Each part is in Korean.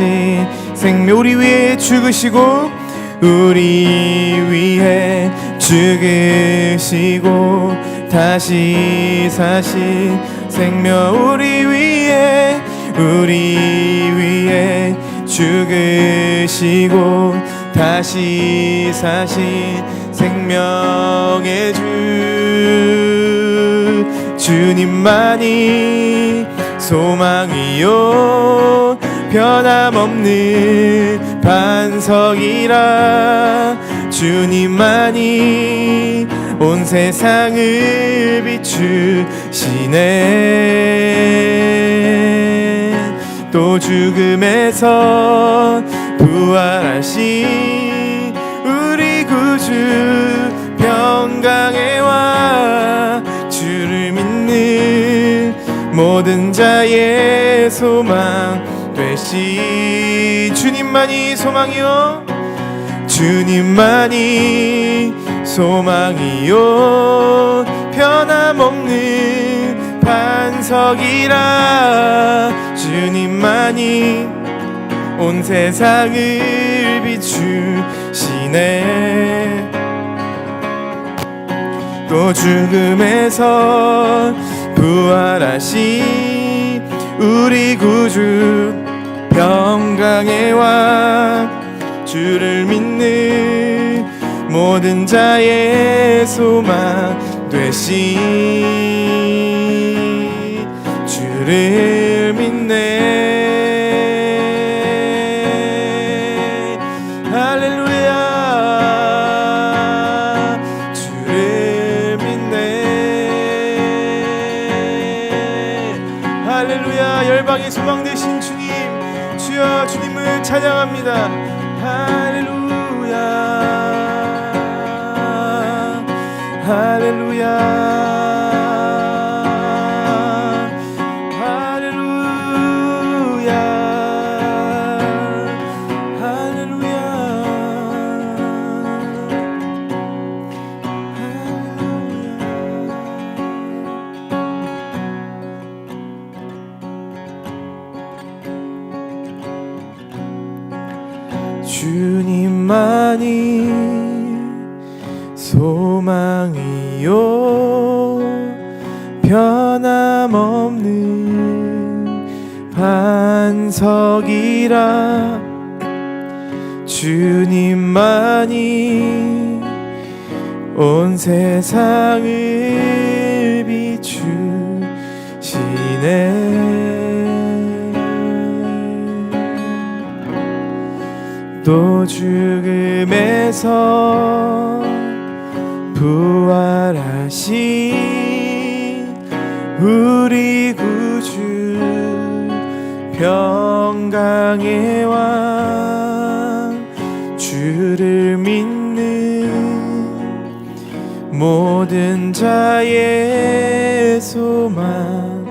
대신 생명 우리 위해 죽으시고 우리 위해 죽으시고 다시 사신 생명 우리 위해 죽으시고 다시 사신 생명의 주 주님만이 소망이요 변함없는 반석이라 주님만이 온 세상을 비추시네 또 죽음에서 부활하신 우리 구주 평강에 와 주를 믿는 모든 자의 소망 되시 주님만이 소망이요 주님만이 소망이요 변함없는 반석이라 주님만이 온 세상을 비추시네 또 죽음에서 부활하신 우리 구주 평강에 와 주를 믿는 모든 자의 소망 되신 주를 믿네 할렐루야 주를 믿네 할렐루야 열방의 소망 되신 주님 주여 주님을 찬양합니다 할렐루야 할렐루야 할렐루야 할렐루야 주님만이 소망이요 변함없는 반석이라 주님만이 온 세상을 비추시네 또 죽음에서 부활하신 우리 구주 평강의 왕 주를 믿는 모든 자의 소망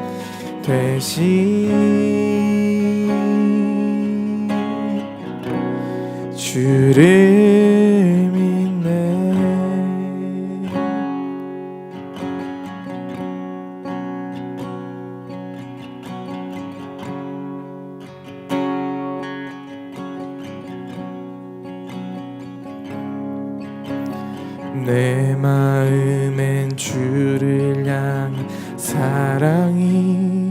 되신 주를 믿네 내 마음엔 주를 향한 사랑이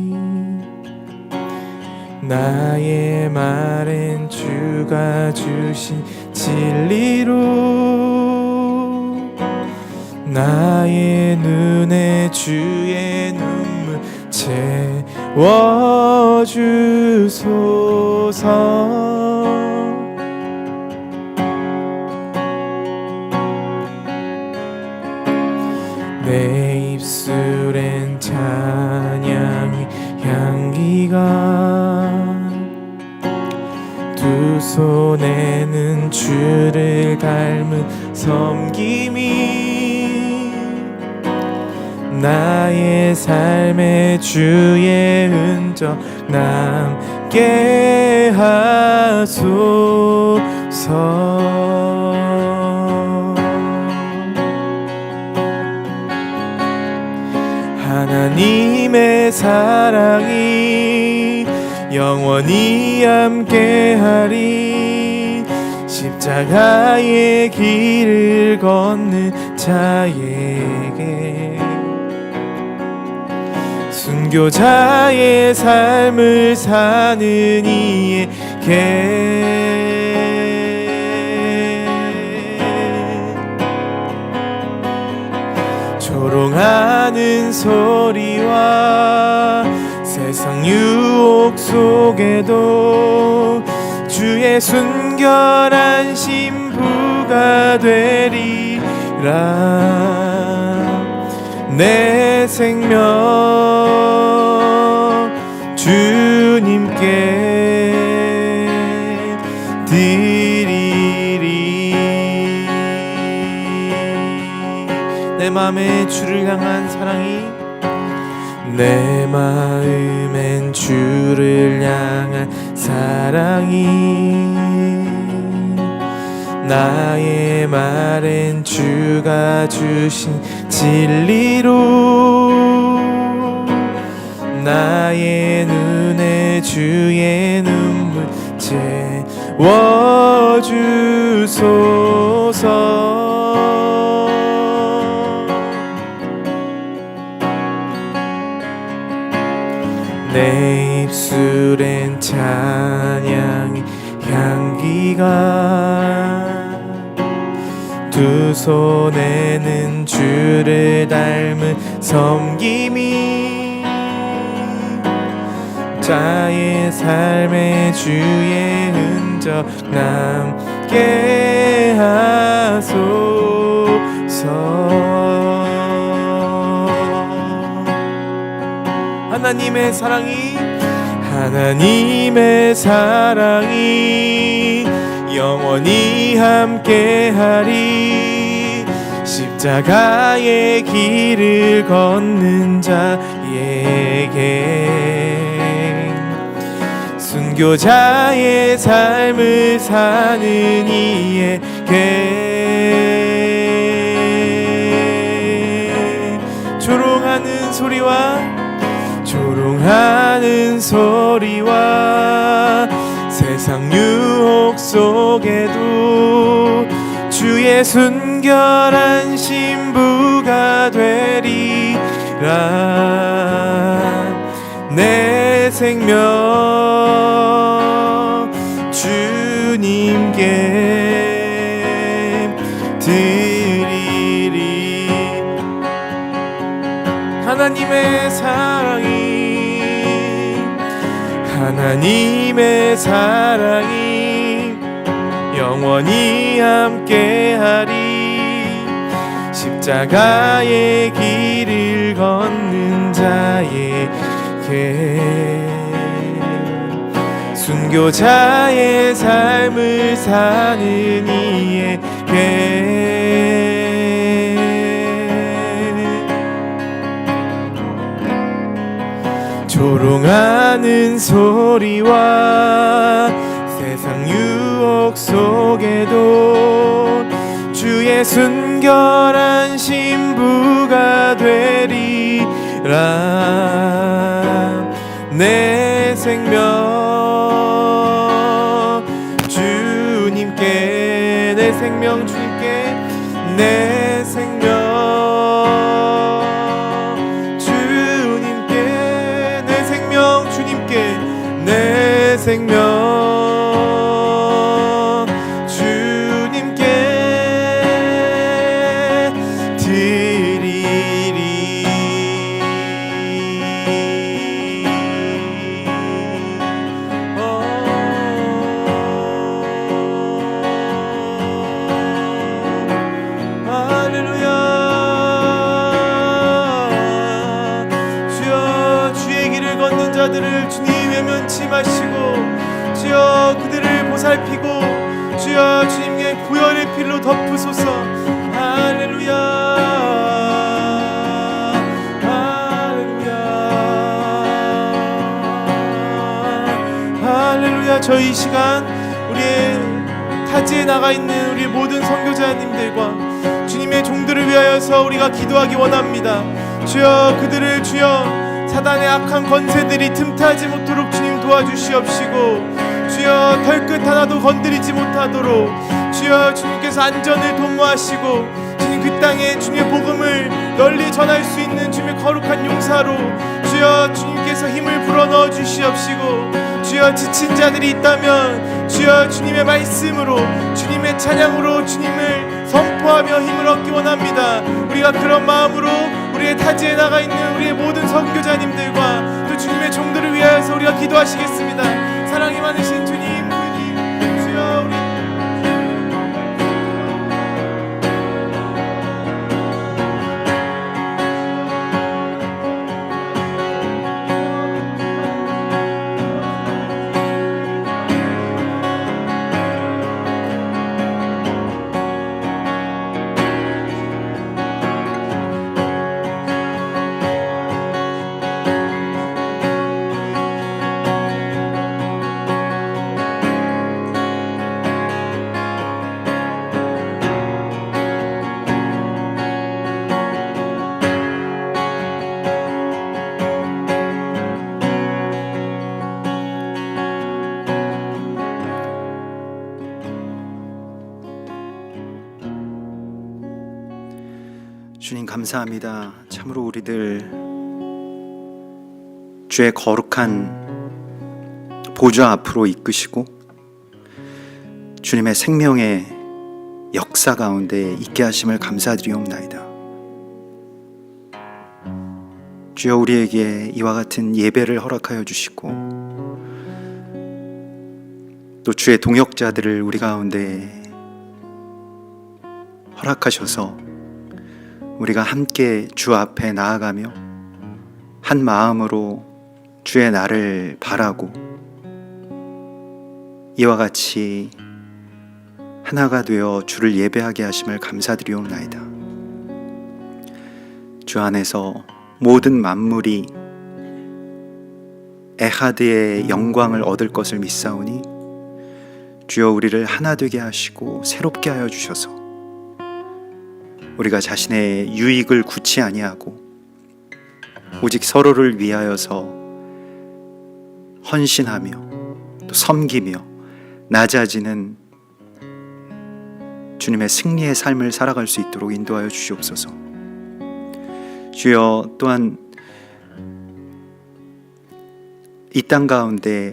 나의 말엔 주가 주신 진리로 나의 눈에 주의 눈물 채워주소서 내 입술엔 찬양의 향기가 두 손에는 주를 닮은 섬김이 나의 삶에 주의 흔적 남게 하소서 하나님의 사랑이 영원히 함께하리. 십자가의 길을 걷는 자에게 순교자의 삶을 사는 이에게 조롱하는 소리와 세상 유혹 속에도 주의 순결한 신부가 되리라. 내 생명 주님께 드리리. 내 마음에 주를 향한 사랑이, 내 마음엔 주를 향한 사랑이, 나의 말엔 주가 주신 진리로 나의 눈에 주의 눈물 채워주소서. 내 입술엔 찬양의 향기가, 두 손에는 주를 닮은 섬김이, 자의 삶에 주의 흔적 남게 하소서. 하나님의 사랑이 영원히 함께하리. 십자가의 길을 걷는 자에게 순교자의 삶을 사는 이에게 조롱하는 소리와 세상 유혹 속에도 주의 순결한 신부가 되리라. 내 생명 주님께 드리리. 하나님의 사랑이 영원히 함께하리. 십자가의 길을 걷는 자에게 순교자의 삶을 사는 이에게 조롱하는 소리와 세상 유혹 속에도 주의 순결한 신부가 되리라. 내 생명 주님께, 내 생명 주님께, 내 생명 내 생명 주님께 드리리. 할렐루야. 주여, 주의 길을 걷는 자들을 주님 외면치 마시고 주여 그들을 보살피고 주여 주님의 구혈의 피로 덮으소서. 할렐루야. 할렐루야. 할렐루야. 저희 이 시간 우리의 타지에 나가 있는 우리 모든 선교자님들과 주님의 종들을 위하여서 우리가 기도하기 원합니다. 주여 그들을 주여 사단의 악한 권세들이 틈타지 못도록 주님 도와주시옵시고 주여 털끝 하나도 건드리지 못하도록 주여 주님께서 안전을 도모하시고 주님 그 땅에 주님의 복음을 널리 전할 수 있는 주님의 거룩한 용사로 주여 주님께서 힘을 불어넣어 주시옵시고 주여 지친 자들이 있다면 주여 주님의 말씀으로 주님의 찬양으로 주님을 선포하며 힘을 얻기 원합니다. 우리가 그런 마음으로 우리의 타지에 나가 있는 우리의 모든 선교자님들과 또 주님의 종들을 위하여서 우리가 기도하시겠습니다. 사랑이 많으신 주님, 주여 우리 주님 감사합니다. 참으로 우리들 주의 거룩한 보좌 앞으로 이끄시고 주님의 생명의 역사 가운데 있게 하심을 감사드리옵나이다. 주여 우리에게 이와 같은 예배를 허락하여 주시고 또 주의 동역자들을 우리 가운데 허락하셔서 우리가 함께 주 앞에 나아가며 한 마음으로 주의 날을 바라고 이와 같이 하나가 되어 주를 예배하게 하심을 감사드리옵나이다. 주 안에서 모든 만물이 에하드의 영광을 얻을 것을 믿사오니 주여 우리를 하나 되게 하시고 새롭게 하여 주셔서 우리가 자신의 유익을 구치 아니하고 오직 서로를 위하여서 헌신하며 또 섬기며 낮아지는 주님의 승리의 삶을 살아갈 수 있도록 인도하여 주시옵소서. 주여 또한 이 땅 가운데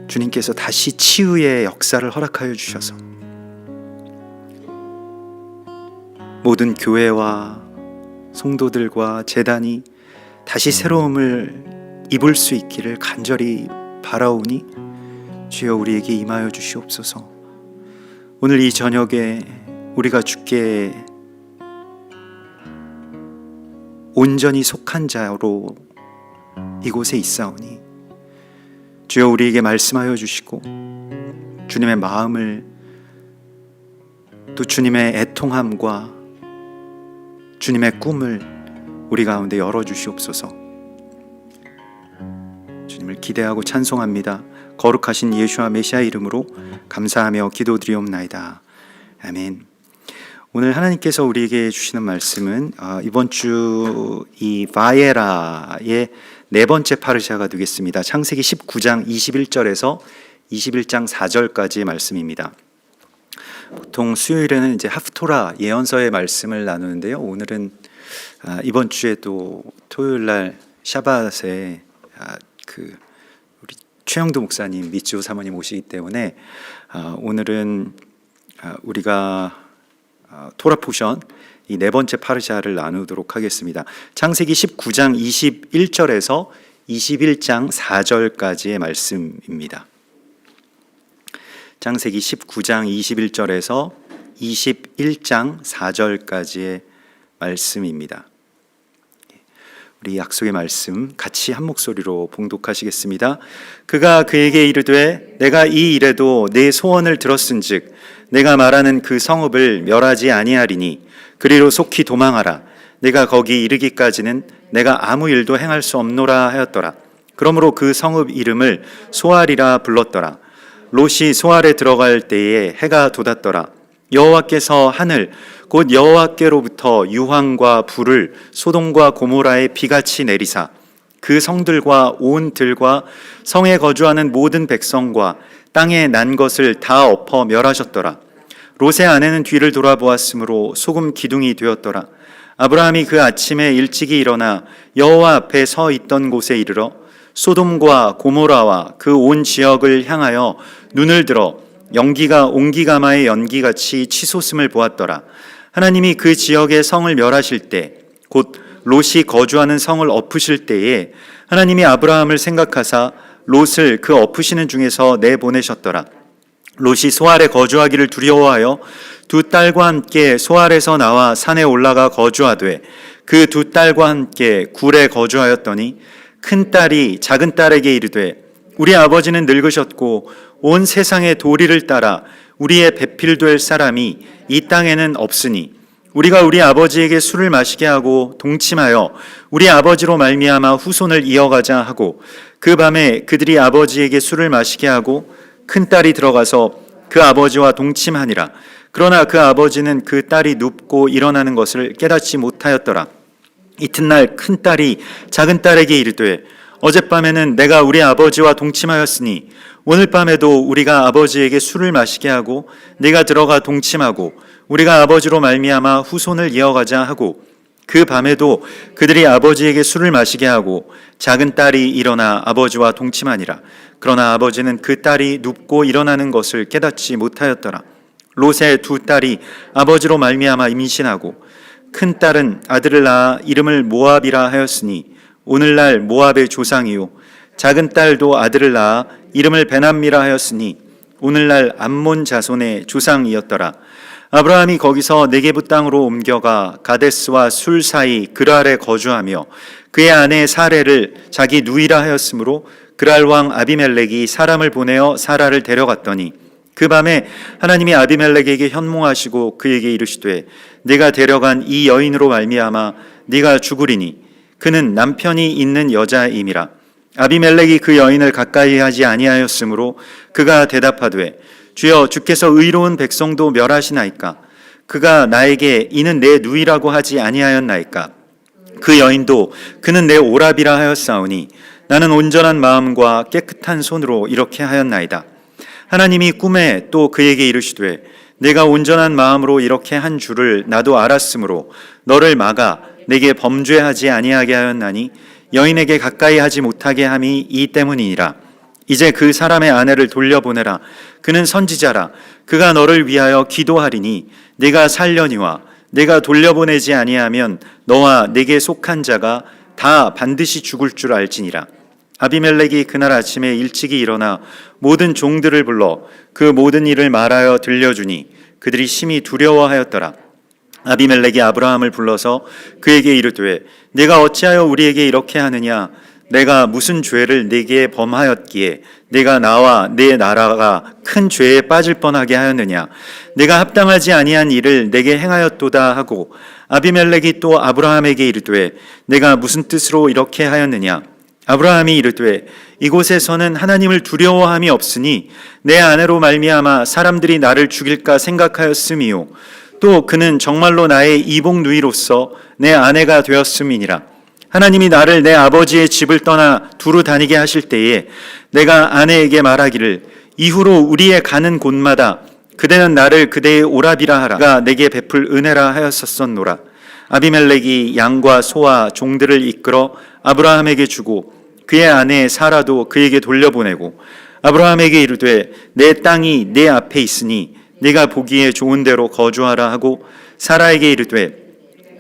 주님께서 다시 치유의 역사를 허락하여 주셔서 모든 교회와 성도들과 제단이 다시 새로움을 입을 수 있기를 간절히 바라오니 주여 우리에게 임하여 주시옵소서. 오늘 이 저녁에 우리가 주께 온전히 속한 자로 이곳에 있사오니 주여 우리에게 말씀하여 주시고 주님의 마음을 또 주님의 애통함과 주님의 꿈을 우리 가운데 열어주시옵소서. 주님을 기대하고 찬송합니다. 거룩하신 예수와 메시아 이름으로 감사하며 기도드리옵나이다. 아멘. 오늘 하나님께서 우리에게 주시는 말씀은 이번 주 이 바에라의 네 번째 파르샤가 되겠습니다. 창세기 19장 21절에서 21장 4절까지의 말씀입니다. 보통 수요일에는 이제 하프토라 예언서의 말씀을 나누는데요. 오늘은 이번 주에 또 토요일 날 샤밧에 우리 최영도 목사님, 미쯔호 사모님 오시기 때문에 오늘은 우리가 토라 포션 이 네 번째 파르샤를 나누도록 하겠습니다. 창세기 19장 21절에서 21장 4절까지의 말씀입니다. 창세기 19장 21절에서 21장 4절까지의 말씀입니다. 우리 약속의 말씀 같이 한 목소리로 봉독하시겠습니다. 그가 그에게 이르되 내가 이 일에도 내 소원을 들었은즉 내가 말하는 그 성읍을 멸하지 아니하리니 그리로 속히 도망하라. 내가 거기 이르기까지는 내가 아무 일도 행할 수 없노라 하였더라. 그러므로 그 성읍 이름을 소알이라 불렀더라. 롯이 소알에 들어갈 때에 해가 돋았더라. 여호와께서 하늘 곧 여호와께로부터 유황과 불을 소돔과 고모라에 비같이 내리사 그 성들과 온 들과 성에 거주하는 모든 백성과 땅에 난 것을 다 엎어 멸하셨더라. 롯의 아내는 뒤를 돌아보았으므로 소금 기둥이 되었더라. 아브라함이 그 아침에 일찍이 일어나 여호와 앞에 서 있던 곳에 이르러 소돔과 고모라와 그 온 지역을 향하여 눈을 들어 연기가 옹기가마의 연기같이 치솟음을 보았더라. 하나님이 그 지역의 성을 멸하실 때, 곧 롯이 거주하는 성을 엎으실 때에 하나님이 아브라함을 생각하사 롯을 그 엎으시는 중에서 내보내셨더라. 롯이 소알에 거주하기를 두려워하여 두 딸과 함께 소알에서 나와 산에 올라가 거주하되 그 두 딸과 함께 굴에 거주하였더니 큰 딸이 작은 딸에게 이르되 우리 아버지는 늙으셨고 온 세상의 도리를 따라 우리의 배필될 사람이 이 땅에는 없으니 우리가 우리 아버지에게 술을 마시게 하고 동침하여 우리 아버지로 말미암아 후손을 이어가자 하고 그 밤에 그들이 아버지에게 술을 마시게 하고 큰 딸이 들어가서 그 아버지와 동침하니라. 그러나 그 아버지는 그 딸이 눕고 일어나는 것을 깨닫지 못하였더라. 이튿날 큰 딸이 작은 딸에게 이르되 어젯밤에는 내가 우리 아버지와 동침하였으니 오늘 밤에도 우리가 아버지에게 술을 마시게 하고 네가 들어가 동침하고 우리가 아버지로 말미암아 후손을 이어가자 하고 그 밤에도 그들이 아버지에게 술을 마시게 하고 작은 딸이 일어나 아버지와 동침하니라. 그러나 아버지는 그 딸이 눕고 일어나는 것을 깨닫지 못하였더라. 롯의 두 딸이 아버지로 말미암아 임신하고 큰 딸은 아들을 낳아 이름을 모압이라 하였으니 오늘날 모압의 조상이요 작은 딸도 아들을 낳아 이름을 베남미라 하였으니 오늘날 암몬 자손의 조상이었더라. 아브라함이 거기서 네게부 땅으로 옮겨가 가데스와 술 사이 그랄에 거주하며 그의 아내 사레를 자기 누이라 하였으므로 그랄 왕 아비멜렉이 사람을 보내어 사라를 데려갔더니 그 밤에 하나님이 아비멜렉에게 현몽하시고 그에게 이르시되 네가 데려간 이 여인으로 말미암아 네가 죽으리니 그는 남편이 있는 여자임이라. 아비멜렉이 그 여인을 가까이 하지 아니하였으므로 그가 대답하되 주여 주께서 의로운 백성도 멸하시나이까. 그가 나에게 이는 내 누이라고 하지 아니하였나이까. 그 여인도 그는 내 오랍이라 하였사오니 나는 온전한 마음과 깨끗한 손으로 이렇게 하였나이다. 하나님이 꿈에 또 그에게 이르시되 내가 온전한 마음으로 이렇게 한 줄을 나도 알았으므로 너를 막아 내게 범죄하지 아니하게 하였나니 여인에게 가까이 하지 못하게 함이 이 때문이니라. 이제 그 사람의 아내를 돌려보내라. 그는 선지자라. 그가 너를 위하여 기도하리니 네가 살려니와 내가 돌려보내지 아니하면 너와 내게 속한 자가 다 반드시 죽을 줄 알지니라. 아비멜렉이 그날 아침에 일찍이 일어나 모든 종들을 불러 그 모든 일을 말하여 들려주니 그들이 심히 두려워하였더라. 아비멜렉이 아브라함을 불러서 그에게 이르되 네가 어찌하여 우리에게 이렇게 하느냐. 내가 무슨 죄를 네게 범하였기에 네가 나와 네 나라가 큰 죄에 빠질 뻔하게 하였느냐. 내가 합당하지 아니한 일을 내게 행하였도다 하고 아비멜렉이 또 아브라함에게 이르되 내가 무슨 뜻으로 이렇게 하였느냐. 아브라함이 이르되 이곳에서는 하나님을 두려워함이 없으니 내 아내로 말미암아 사람들이 나를 죽일까 생각하였음이요 또 그는 정말로 나의 이복 누이로서 내 아내가 되었음이니라. 하나님이 나를 내 아버지의 집을 떠나 두루 다니게 하실 때에 내가 아내에게 말하기를 이후로 우리의 가는 곳마다 그대는 나를 그대의 오랍이라 하라. 가 내게 베풀 은혜라 하였었노라. 아비멜렉이 양과 소와 종들을 이끌어 아브라함에게 주고 그의 아내 사라도 그에게 돌려보내고 아브라함에게 이르되 내 땅이 내 앞에 있으니 네가 보기에 좋은 데로 거주하라 하고 사라에게 이르되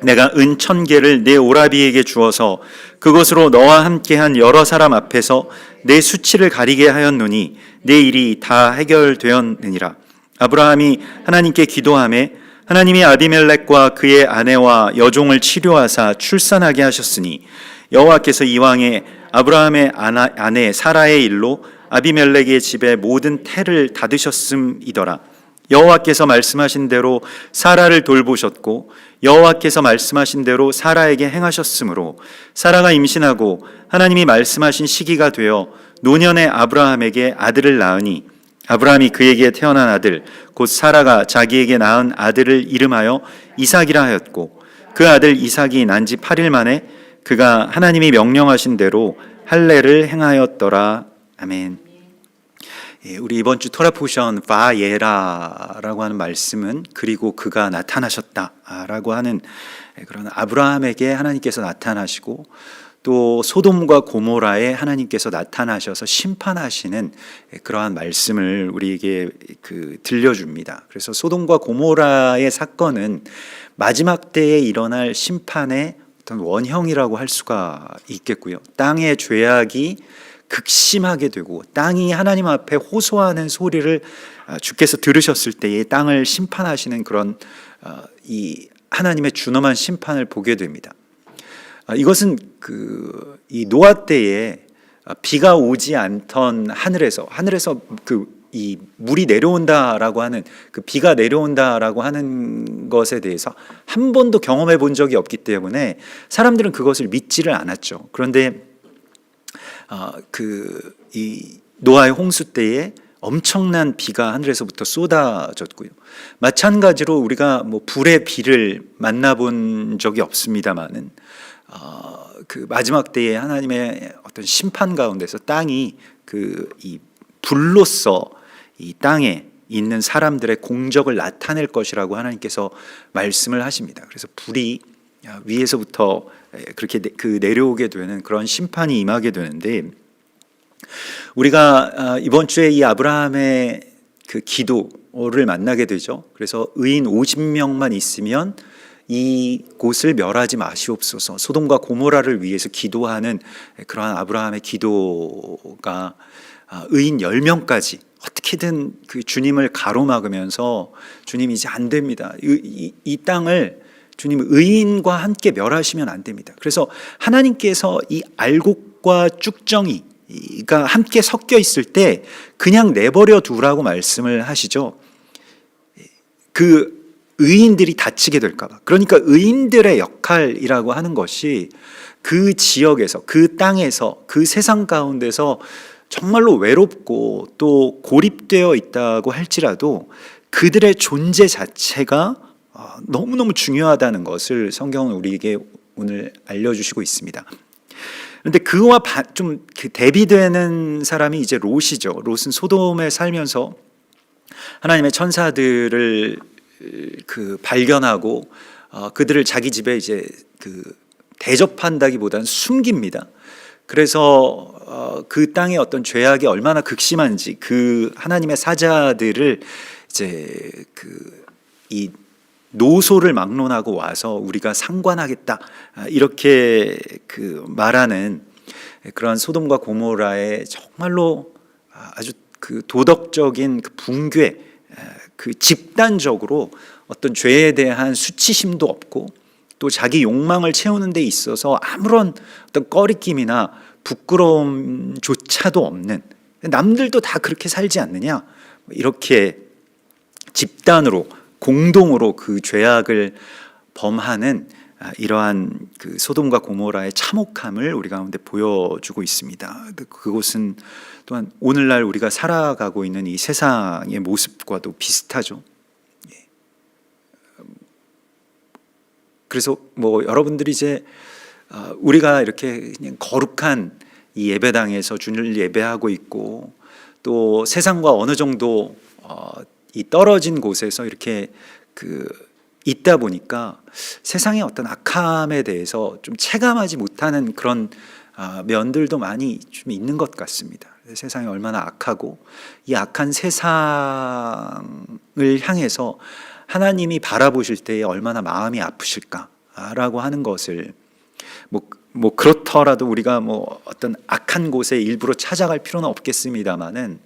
내가 은 1000개를 내 오라비에게 주어서 그것으로 너와 함께한 여러 사람 앞에서 내 수치를 가리게 하였노니 내 일이 다 해결되었느니라. 아브라함이 하나님께 기도하매 하나님이 아비멜렉과 그의 아내와 여종을 치료하사 출산하게 하셨으니 여호와께서 이왕에 아브라함의 아내 사라의 일로 아비멜렉의 집에 모든 태를 닫으셨음이더라. 여호와께서 말씀하신 대로 사라를 돌보셨고 여호와께서 말씀하신 대로 사라에게 행하셨으므로 사라가 임신하고 하나님이 말씀하신 시기가 되어 노년의 아브라함에게 아들을 낳으니 아브라함이 그에게 태어난 아들 곧 사라가 자기에게 낳은 아들을 이름하여 이삭이라 하였고 그 아들 이삭이 난 지 8일 만에 그가 하나님이 명령하신 대로 할례를 행하였더라. 아멘. 우리 이번 주 토라 포션 바예라라고 하는 말씀은 그리고 그가 나타나셨다라고 하는 그런 아브라함에게 하나님께서 나타나시고 또 소돔과 고모라에 하나님께서 나타나셔서 심판하시는 그러한 말씀을 우리에게 들려줍니다. 그래서 소돔과 고모라의 사건은 마지막 때에 일어날 심판의 어떤 원형이라고 할 수가 있겠고요. 땅의 죄악이 극심하게 되고 땅이 하나님 앞에 호소하는 소리를 주께서 들으셨을 때에 땅을 심판하시는 그런 이 하나님의 준엄한 심판을 보게 됩니다. 이것은 이 노아 때에 비가 오지 않던 하늘에서 이 물이 내려온다라고 하는 그 비가 내려온다라고 하는 것에 대해서 한 번도 경험해 본 적이 없기 때문에 사람들은 그것을 믿지를 않았죠. 그런데 이 노아의 홍수 때에 엄청난 비가 하늘에서부터 쏟아졌고요. 마찬가지로 우리가 뭐 불의 비를 만나본 적이 없습니다만은 그 마지막 때에 하나님의 어떤 심판 가운데서 땅이 이 불로써 이 땅에 있는 사람들의 공적을 나타낼 것이라고 하나님께서 말씀을 하십니다. 그래서 불이 위에서부터 그렇게 내려오게 되는 그런 심판이 임하게 되는데, 우리가 이번 주에 이 아브라함의 그 기도를 만나게 되죠. 그래서 의인 50명만 있으면 이 곳을 멸하지 마시옵소서. 소돔과 고모라를 위해서 기도하는 그러한 아브라함의 기도가 의인 10명까지 어떻게든 그 주님을 가로막으면서 주님 이제 안 됩니다. 이 땅을 주님 의인과 함께 멸하시면 안 됩니다. 그래서 하나님께서 이 알곡과 쭉정이가 함께 섞여 있을 때 그냥 내버려 두라고 말씀을 하시죠. 그 의인들이 다치게 될까 봐. 그러니까 의인들의 역할이라고 하는 것이 그 지역에서, 그 땅에서, 그 세상 가운데서 정말로 외롭고 또 고립되어 있다고 할지라도 그들의 존재 자체가 너무너무 중요하다는 것을 성경은 우리에게 오늘 알려주시고 있습니다. 그런데 그와 좀 대비되는 사람이 이제 롯이죠. 롯은 소돔에 살면서 하나님의 천사들을 발견하고 그들을 자기 집에 이제 대접한다기보다는 숨깁니다. 그래서 그 땅의 어떤 죄악이 얼마나 극심한지 그 하나님의 사자들을 이제 이 노소를 막론하고 와서 우리가 상관하겠다 이렇게 말하는 그런 소돔과 고모라의 정말로 아주 도덕적인 붕괴, 집단적으로 어떤 죄에 대한 수치심도 없고 또 자기 욕망을 채우는 데 있어서 아무런 어떤 꺼리낌이나 부끄러움조차도 없는, 남들도 다 그렇게 살지 않느냐, 이렇게 집단으로 공동으로 그 죄악을 범하는 이러한 소돔과 고모라의 참혹함을 우리 가운데 보여주고 있습니다. 그곳은 또한 오늘날 우리가 살아가고 있는 이 세상의 모습과도 비슷하죠. 그래서 뭐 여러분들이 이제 우리가 이렇게 그냥 거룩한 이 예배당에서 주님을 예배하고 있고 또 세상과 어느 정도 이 떨어진 곳에서 이렇게 있다 보니까 세상의 어떤 악함에 대해서 좀 체감하지 못하는 그런 면들도 많이 좀 있는 것 같습니다. 세상이 얼마나 악하고 이 악한 세상을 향해서 하나님이 바라보실 때에 얼마나 마음이 아프실까라고 하는 것을 뭐 그렇더라도 우리가 뭐 어떤 악한 곳에 일부러 찾아갈 필요는 없겠습니다만은,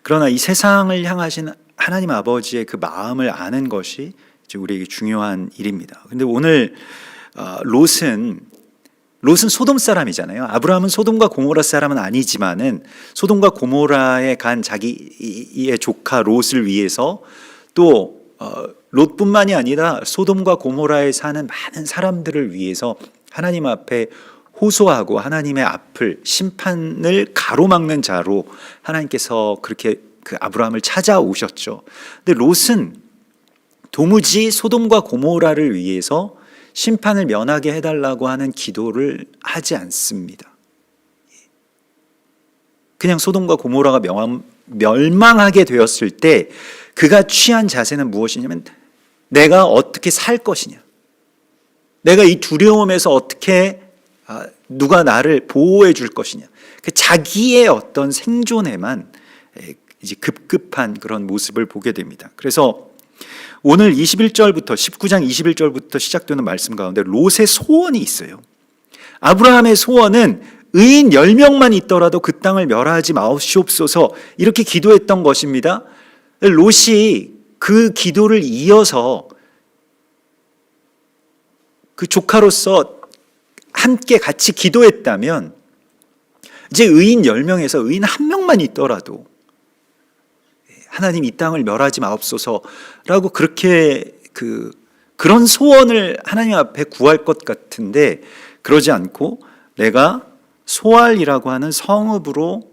그러나 이 세상을 향하신 하나님 아버지의 그 마음을 아는 것이 이제 우리에게 중요한 일입니다. 근데 오늘 롯은 소돔 사람이잖아요. 아브라함은 소돔과 고모라 사람은 아니지만은 소돔과 고모라에 간 자기의 조카 롯을 위해서 또 롯뿐만이 아니라 소돔과 고모라에 사는 많은 사람들을 위해서 하나님 앞에 호소하고 하나님의 앞을 심판을 가로막는 자로 하나님께서 그렇게 아브라함을 찾아오셨죠. 근데 롯은 도무지 소돔과 고모라를 위해서 심판을 면하게 해달라고 하는 기도를 하지 않습니다. 그냥 소돔과 고모라가 멸망하게 되었을 때 그가 취한 자세는 무엇이냐면 내가 어떻게 살 것이냐, 내가 이 두려움에서 어떻게 누가 나를 보호해 줄 것이냐, 그 자기의 어떤 생존에만 이제 급급한 그런 모습을 보게 됩니다. 그래서 오늘 21절부터 19장 21절부터 시작되는 말씀 가운데 롯의 소원이 있어요. 아브라함의 소원은 의인 10명만 있더라도 그 땅을 멸하지 마옵시옵소서 이렇게 기도했던 것입니다. 롯이 그 기도를 이어서 그 조카로서 함께 같이 기도했다면 이제 의인 10명에서 의인 1명만 있더라도 하나님 이 땅을 멸하지 마옵소서라고 그렇게 그런 소원을 하나님 앞에 구할 것 같은데 그러지 않고 내가 소알이라고 하는 성읍으로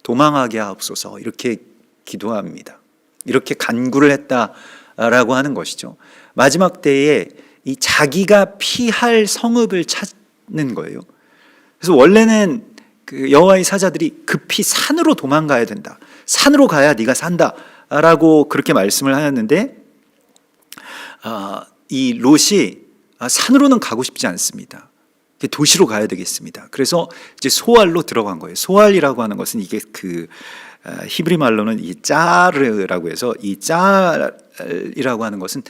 도망하게 하옵소서 이렇게 기도합니다. 이렇게 간구를 했다라고 하는 것이죠. 마지막 때에 이 자기가 피할 성읍을 찾는 거예요. 그래서 원래는 그 여호와의 사자들이 급히 산으로 도망가야 된다. 산으로 가야 네가 산다라고 그렇게 말씀을 하였는데 이 롯이 산으로는 가고 싶지 않습니다. 도시로 가야 되겠습니다. 그래서 이제 소알로 들어간 거예요. 소알이라고 하는 것은 이게 그 히브리 말로는 이 짜르라고 해서 이 짤이라고 하는 것은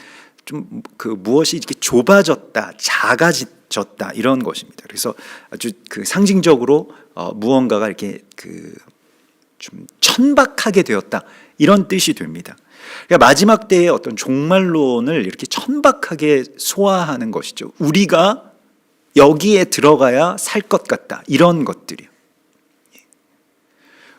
좀 그 무엇이 이렇게 좁아졌다, 작아졌다 이런 것입니다. 그래서 아주 그 상징적으로 무언가가 이렇게 그 좀 천박하게 되었다 이런 뜻이 됩니다. 그러니까 마지막 때의 어떤 종말론을 이렇게 천박하게 소화하는 것이죠. 우리가 여기에 들어가야 살 것 같다 이런 것들이요.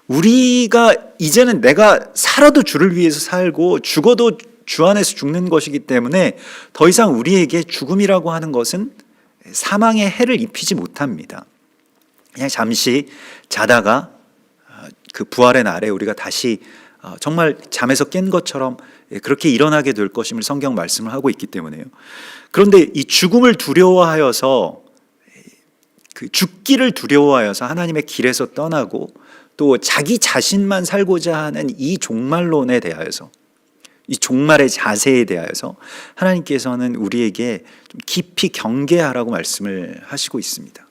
우리가 이제는 내가 살아도 주를 위해서 살고 죽어도 주 안에서 죽는 것이기 때문에 더 이상 우리에게 죽음이라고 하는 것은 사망의 해를 입히지 못합니다. 그냥 잠시 자다가 그 부활의 날에 우리가 다시 정말 잠에서 깬 것처럼 그렇게 일어나게 될 것임을 성경 말씀을 하고 있기 때문에요. 그런데 이 죽음을 두려워하여서 그 죽기를 두려워하여서 하나님의 길에서 떠나고 또 자기 자신만 살고자 하는 이 종말론에 대하여서 이 종말의 자세에 대하여서 하나님께서는 우리에게 좀 깊이 경계하라고 말씀을 하시고 있습니다.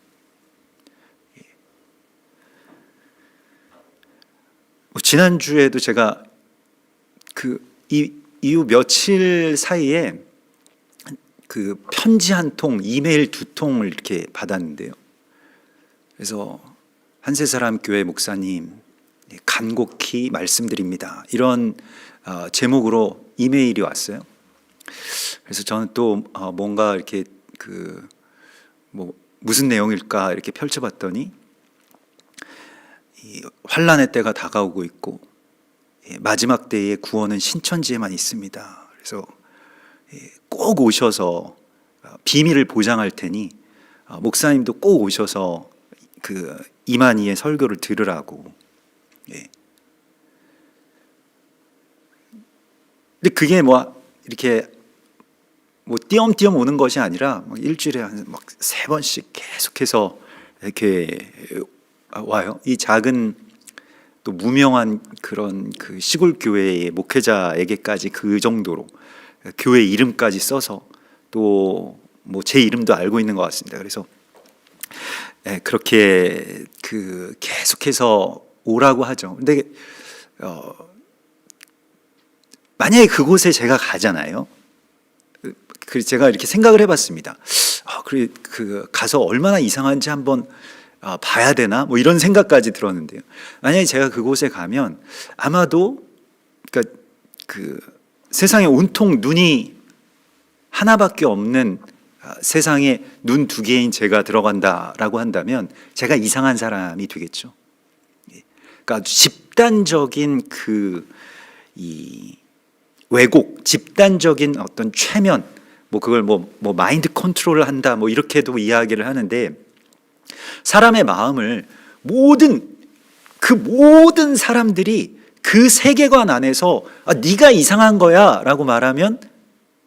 지난주에도 제가 이후 며칠 사이에 그 편지 한 통, 이메일 2통을 이렇게 받았는데요. 그래서 한세사람 교회 목사님 간곡히 말씀드립니다. 이런 제목으로 이메일이 왔어요. 그래서 저는 또 뭔가 이렇게 무슨 내용일까 이렇게 펼쳐봤더니 이 환난의 때가 다가오고 있고 마지막 때의 구원은 신천지에만 있습니다. 그래서 꼭 오셔서 비밀을 보장할 테니 목사님도 꼭 오셔서 그 이만희의 설교를 들으라고. 근데 그게 이렇게 띄엄띄엄 오는 것이 아니라 일주일에 한 3번씩 계속해서 이렇게 와요. 이 작은 또 무명한 그런 그 시골 교회의 목회자에게까지 그 정도로 교회 이름까지 써서 또 제 이름도 알고 있는 것 같습니다. 그래서 그렇게 계속해서 오라고 하죠. 근데 만약에 그곳에 제가 가잖아요. 제가 이렇게 생각을 해봤습니다. 가서 얼마나 이상한지 한번 봐야 되나? 이런 생각까지 들었는데요. 만약에 제가 그곳에 가면 아마도 그러니까 세상에 온통 눈이 하나밖에 없는 세상에 눈 2개인 제가 들어간다라고 한다면 제가 이상한 사람이 되겠죠. 그러니까 아주 집단적인 이 왜곡, 집단적인 어떤 최면, 그걸 마인드 컨트롤을 한다, 이렇게도 이야기를 하는데 사람의 마음을 모든 사람들이 그 세계관 안에서 네가 이상한 거야라고 말하면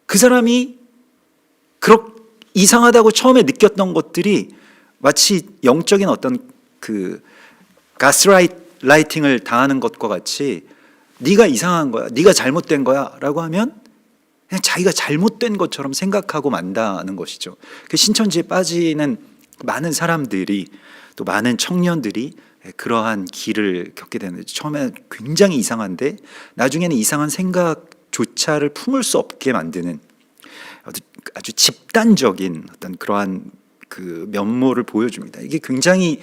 그 사람이 이상하다고 처음에 느꼈던 것들이 마치 영적인 어떤 그 가스라이팅을 당하는 것과 같이 네가 이상한 거야, 네가 잘못된 거야 라고 하면 그냥 자기가 잘못된 것처럼 생각하고 만다는 것이죠. 그 신천지에 빠지는 많은 사람들이, 또 많은 청년들이 그러한 길을 겪게 되는데, 처음에 굉장히 이상한데 나중에는 이상한 생각조차를 품을 수 없게 만드는 아주 집단적인 어떤 그러한 그 면모를 보여줍니다. 이게 굉장히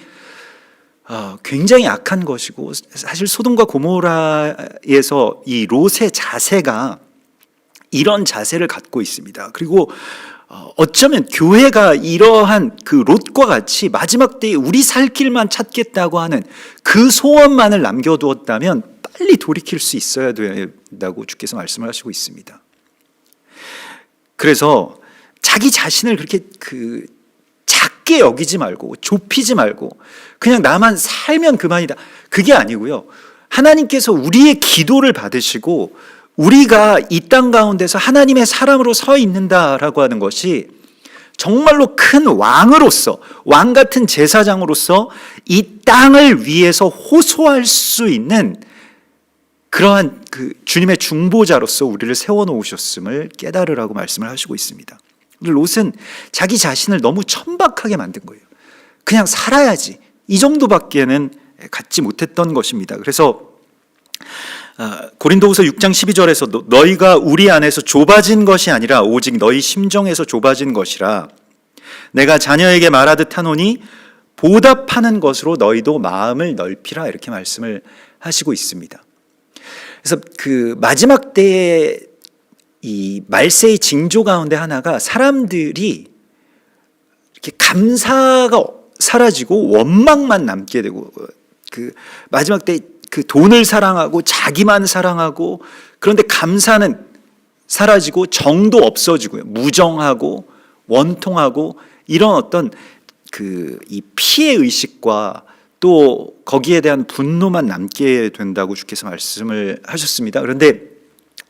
악한 것이고, 사실 소돔과 고모라에서 이 롯의 자세가 이런 자세를 갖고 있습니다. 그리고 어쩌면 교회가 이러한 그 롯과 같이 마지막 때에 우리 살 길만 찾겠다고 하는 그 소원만을 남겨두었다면 빨리 돌이킬 수 있어야 된다고 주께서 말씀을 하시고 있습니다. 그래서 자기 자신을 그렇게 작게 여기지 말고 좁히지 말고 그냥 나만 살면 그만이다, 그게 아니고요. 하나님께서 우리의 기도를 받으시고 우리가 이 땅 가운데서 하나님의 사람으로 서 있는다라고 하는 것이 정말로 큰 왕으로서, 왕 같은 제사장으로서 이 땅을 위해서 호소할 수 있는 그러한 그 주님의 중보자로서 우리를 세워놓으셨음을 깨달으라고 말씀을 하시고 있습니다. 롯은 자기 자신을 너무 천박하게 만든 거예요. 그냥 살아야지, 이 정도밖에는 갖지 못했던 것입니다. 그래서 고린도후서 6장 12절에서 너희가 우리 안에서 좁아진 것이 아니라 오직 너희 심정에서 좁아진 것이라 내가 자녀에게 말하듯 하노니 보답하는 것으로 너희도 마음을 넓히라, 이렇게 말씀을 하시고 있습니다. 그래서 그 마지막 때의 이 말세의 징조 가운데 하나가 사람들이 이렇게 감사가 사라지고 원망만 남게 되고, 그 마지막 때 그 돈을 사랑하고 자기만 사랑하고, 그런데 감사는 사라지고 정도 없어지고요, 무정하고 원통하고 이런 어떤 이 피해 의식과 또 거기에 대한 분노만 남게 된다고 주께서 말씀을 하셨습니다. 그런데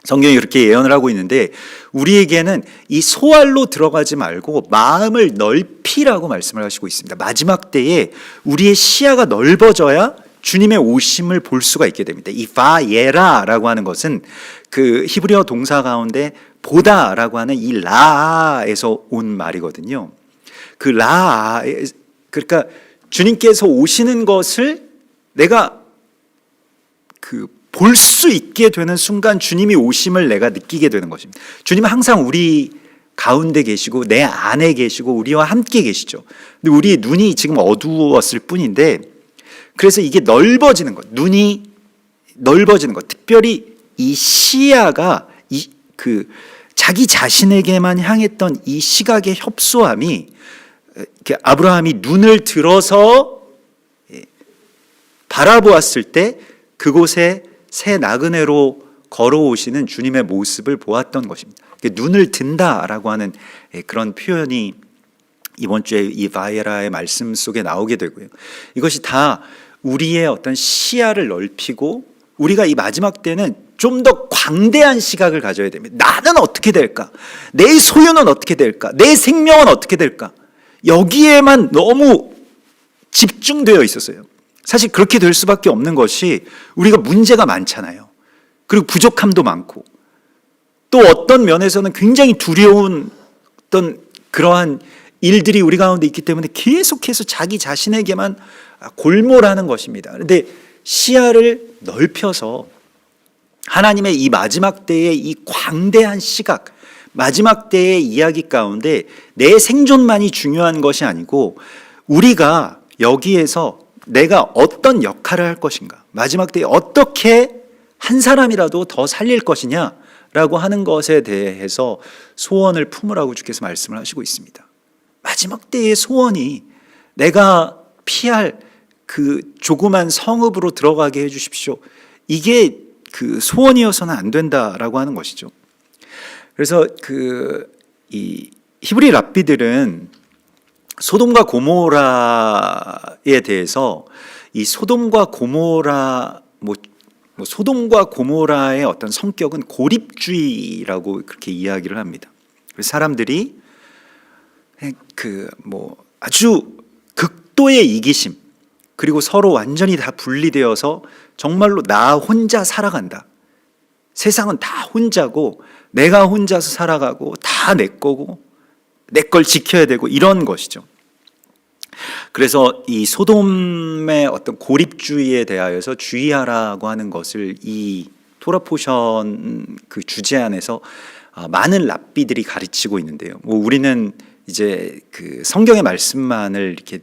성경이 그렇게 예언을 하고 있는데 우리에게는 이 소알로 들어가지 말고 마음을 넓히라고 말씀을 하시고 있습니다. 마지막 때에 우리의 시야가 넓어져야 주님의 오심을 볼 수가 있게 됩니다. 이 바예라라고 하는 것은 그 히브리어 동사 가운데 보다라고 하는 이 라에서 온 말이거든요. 그 라, 그러니까 주님께서 오시는 것을 내가 볼 수 있게 되는 순간 주님이 오심을 내가 느끼게 되는 것입니다. 주님은 항상 우리 가운데 계시고 내 안에 계시고 우리와 함께 계시죠. 근데 우리의 눈이 지금 어두웠을 뿐인데, 그래서 이게 넓어지는 것, 눈이 넓어지는 것, 특별히 이 시야가 자기 자신에게만 향했던 이 시각의 협소함이, 아브라함이 눈을 들어서 바라보았을 때 그곳에 새 나그네로 걸어오시는 주님의 모습을 보았던 것입니다. 눈을 든다라고 하는 그런 표현이 이번 주에 이 바예라의 말씀 속에 나오게 되고요. 이것이 다 우리의 어떤 시야를 넓히고 우리가 이 마지막 때는 좀 더 광대한 시각을 가져야 됩니다. 나는 어떻게 될까? 내 소유는 어떻게 될까? 내 생명은 어떻게 될까? 여기에만 너무 집중되어 있었어요. 사실 그렇게 될 수밖에 없는 것이 우리가 문제가 많잖아요. 그리고 부족함도 많고 또 어떤 면에서는 굉장히 두려운 어떤 그러한 일들이 우리 가운데 있기 때문에 계속해서 자기 자신에게만 골몰하는 것입니다. 그런데 시야를 넓혀서 하나님의 이 마지막 때의 이 광대한 시각, 마지막 때의 이야기 가운데 내 생존만이 중요한 것이 아니고 우리가 여기에서 내가 어떤 역할을 할 것인가, 마지막 때에 어떻게 한 사람이라도 더 살릴 것이냐라고 하는 것에 대해서 소원을 품으라고 주께서 말씀을 하시고 있습니다. 마지막 때의 소원이 내가 피할 그 조그만 성읍으로 들어가게 해주십시오, 이게 그 소원이어서는 안 된다라고 하는 것이죠. 그래서 이 히브리 랍비들은 소돔과 고모라에 대해서 이 소돔과 고모라 소돔과 고모라의 어떤 성격은 고립주의라고 그렇게 이야기를 합니다. 그래서 사람들이 아주 극도의 이기심, 그리고 서로 완전히 다 분리되어서 정말로 나 혼자 살아간다. 세상은 다 혼자고 내가 혼자서 살아가고 다 내 거고 내 걸 지켜야 되고 이런 것이죠. 그래서 이 소돔의 어떤 고립주의에 대하여서 주의하라고 하는 것을 이 토라 포션 그 주제 안에서 많은 랍비들이 가르치고 있는데요. 우리는 이제 그 성경의 말씀만을 이렇게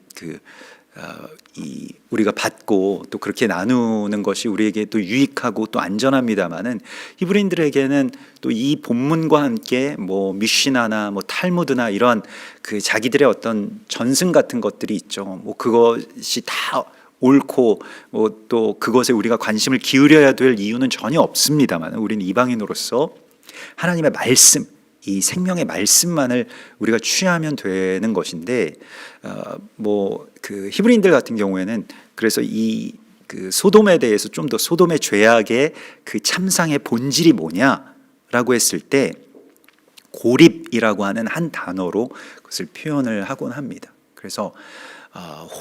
우리가 받고 또 그렇게 나누는 것이 우리에게 또 유익하고 또 안전합니다만은 히브리인들에게는 또 이 본문과 함께 미시나나 탈무드나 이러한 그 자기들의 어떤 전승 같은 것들이 있죠. 그것이 다 옳고 또 그것에 우리가 관심을 기울여야 될 이유는 전혀 없습니다만 우리는 이방인으로서 하나님의 말씀, 이 생명의 말씀만을 우리가 취하면 되는 것인데 그 히브리인들 같은 경우에는 그래서 이 그 소돔에 대해서 좀 더 소돔의 죄악의 그 참상의 본질이 뭐냐라고 했을 때 고립이라고 하는 한 단어로 그것을 표현을 하곤 합니다. 그래서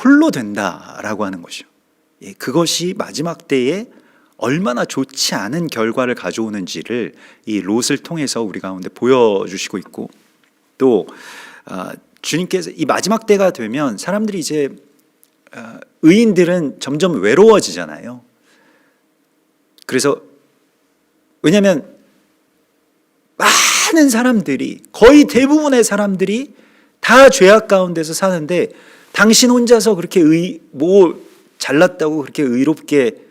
홀로 된다라고 하는 것이요. 그것이 마지막 때에 얼마나 좋지 않은 결과를 가져오는지를 이 롯을 통해서 우리 가운데 보여주시고 있고, 또 주님께서 이 마지막 때가 되면 사람들이 이제 의인들은 점점 외로워지잖아요. 그래서 왜냐하면 많은 사람들이, 거의 대부분의 사람들이 다 죄악 가운데서 사는데 당신 혼자서 그렇게 잘났다고 그렇게 의롭게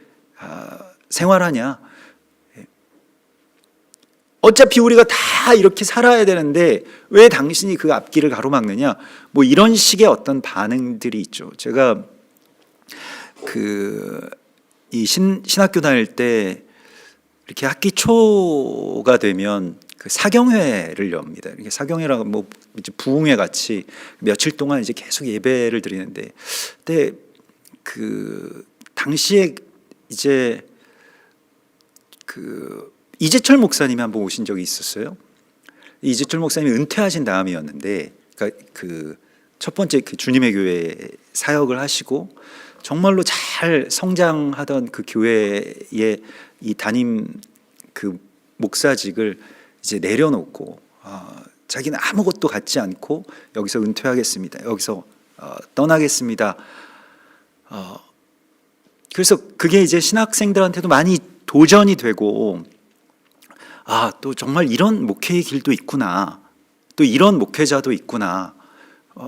생활하냐? 어차피 우리가 다 이렇게 살아야 되는데 왜 당신이 그 앞길을 가로막느냐? 이런 식의 어떤 반응들이 있죠. 제가 이 신학교 다닐 때 이렇게 학기 초가 되면 그 사경회를 엽니다. 이렇게 사경회라고 이제 부흥회 같이 며칠 동안 이제 계속 예배를 드리는데, 그때 그 당시에 이제 이재철 목사님이 한번 오신 적이 있었어요. 이재철 목사님이 은퇴하신 다음이었는데, 그 첫 번째 그 주님의 교회에 사역을 하시고 정말로 잘 성장하던 그 교회의 이 담임 그 목사직을 이제 내려놓고 자기는 아무것도 갖지 않고 여기서 은퇴하겠습니다. 여기서 떠나겠습니다. 그래서 그게 이제 신학생들한테도 많이 도전이 되고, 또 정말 이런 목회의 길도 있구나, 또 이런 목회자도 있구나,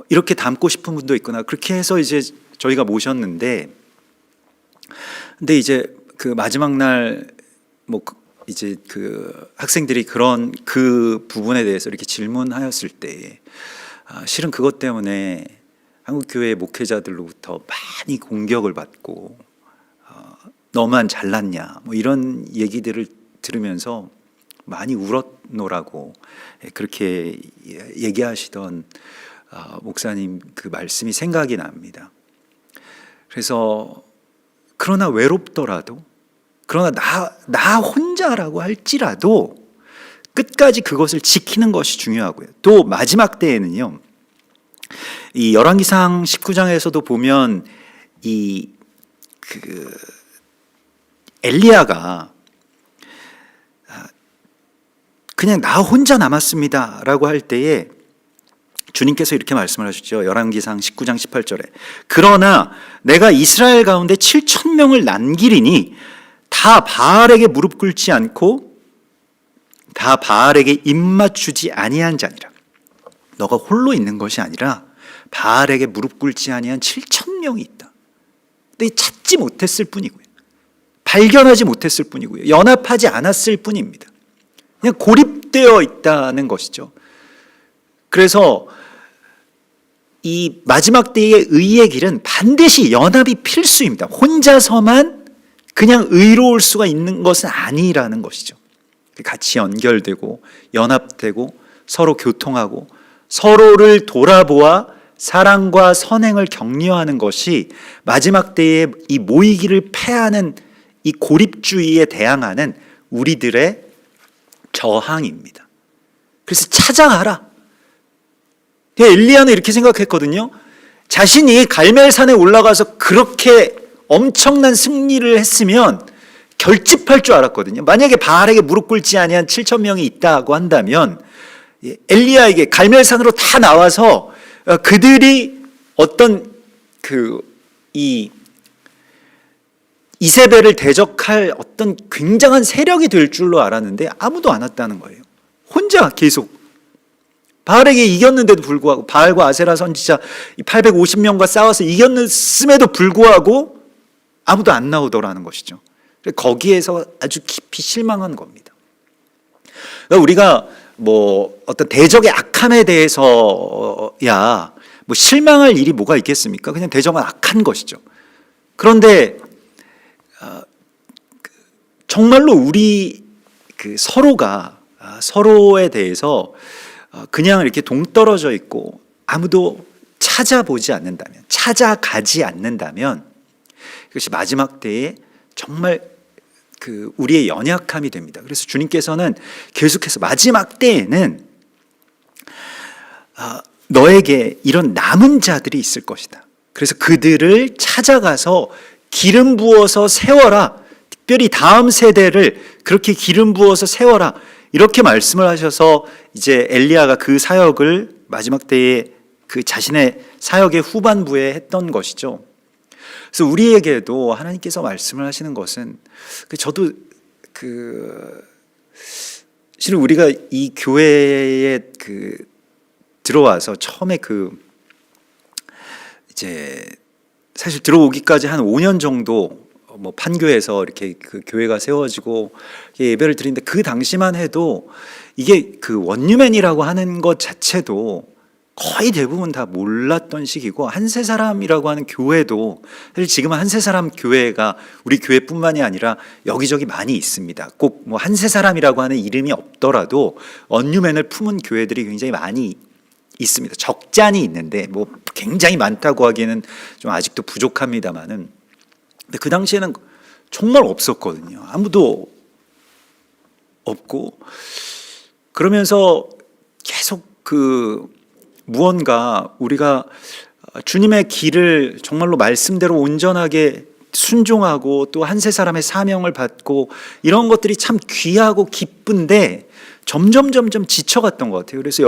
이렇게 닮고 싶은 분도 있구나. 그렇게 해서 이제 저희가 모셨는데, 근데 이제 그 마지막 날 이제 그 학생들이 그 부분에 대해서 이렇게 질문하였을 때 실은 그것 때문에 한국교회 목회자들로부터 많이 공격을 받고 너만 잘났냐 이런 얘기들을 들으면서 많이 울었노라고 그렇게 얘기하시던 목사님 그 말씀이 생각이 납니다. 그래서 그러나 외롭더라도, 그러나 나 혼자라고 할지라도 끝까지 그것을 지키는 것이 중요하고요. 또 마지막 때에는요, 이 열왕기상 19장에서도 보면 엘리야가 그냥 나 혼자 남았습니다라고 할 때에 주님께서 이렇게 말씀을 하셨죠. 열왕기상 19장 18절에 그러나 내가 이스라엘 가운데 7,000명을 남기리니 다 바알에게 무릎 꿇지 않고 다 바알에게 입맞추지 아니한 자니라. 너가 홀로 있는 것이 아니라 바알에게 무릎 꿇지 아니한 7,000명이 있다. 근데 찾지 못했을 뿐이고요, 발견하지 못했을 뿐이고요, 연합하지 않았을 뿐입니다. 그냥 고립되어 있다는 것이죠. 그래서 이 마지막 때의 의의 길은 반드시 연합이 필수입니다. 혼자서만 그냥 의로울 수가 있는 것은 아니라는 것이죠. 같이 연결되고 연합되고 서로 교통하고 서로를 돌아보아 사랑과 선행을 격려하는 것이 마지막 때에 이 모이기를 패하는 이 고립주의에 대항하는 우리들의 저항입니다. 그래서 찾아가라. 엘리야는 이렇게 생각했거든요. 자신이 갈멜산에 올라가서 그렇게 엄청난 승리를 했으면 결집할 줄 알았거든요. 만약에 바알에게 무릎 꿇지 아니한 7천 명이 있다고 한다면 엘리야에게 갈멜산으로 다 나와서 그들이 어떤 이세벨을 대적할 어떤 굉장한 세력이 될 줄로 알았는데 아무도 안 왔다는 거예요. 혼자 계속 바알에게 이겼는데도 불구하고, 바알과 아세라 선지자 850명과 싸워서 이겼음에도 불구하고 아무도 안 나오더라는 것이죠. 거기에서 아주 깊이 실망한 겁니다. 그러니까 우리가 뭐 어떤 대적의 악함에 대해서야 뭐 실망할 일이 뭐가 있겠습니까? 그냥 대적은 악한 것이죠. 그런데 정말로 우리 서로가 서로에 대해서 그냥 이렇게 동떨어져 있고 아무도 찾아보지 않는다면, 찾아가지 않는다면 이것이 마지막 때에 정말 우리의 연약함이 됩니다. 그래서 주님께서는 계속해서 마지막 때에는 너에게 이런 남은 자들이 있을 것이다. 그래서 그들을 찾아가서 기름 부어서 세워라. 특별히 다음 세대를 그렇게 기름 부어서 세워라. 이렇게 말씀을 하셔서 이제 엘리야가 그 사역을 마지막 때에 그 자신의 사역의 후반부에 했던 것이죠. 그래서 우리에게도 하나님께서 말씀을 하시는 것은 저도 실은 우리가 이 교회에 들어와서 처음에 이제 사실 들어오기까지 한 5년 정도 뭐 판교에서 이렇게 교회가 세워지고 예배를 드리는데 그 당시만 해도 이게 원유맨이라고 하는 것 자체도 거의 대부분 다 몰랐던 시기고, 한세사람이라고 하는 교회도 사실 지금은 한세사람 교회가 우리 교회뿐만이 아니라 여기저기 많이 있습니다. 꼭 뭐 한세사람이라고 하는 이름이 없더라도 원유맨을 품은 교회들이 굉장히 많이 있습니다. 적잖이 있는데 뭐 굉장히 많다고 하기에는 좀 아직도 부족합니다만은, 근데 그 당시에는 정말 없었거든요. 아무도 없고, 그러면서 계속 무언가 우리가 주님의 길을 정말로 말씀대로 온전하게 순종하고 또 한세 사람의 사명을 받고 이런 것들이 참 귀하고 기쁜데 점점 지쳐갔던 것 같아요. 그래서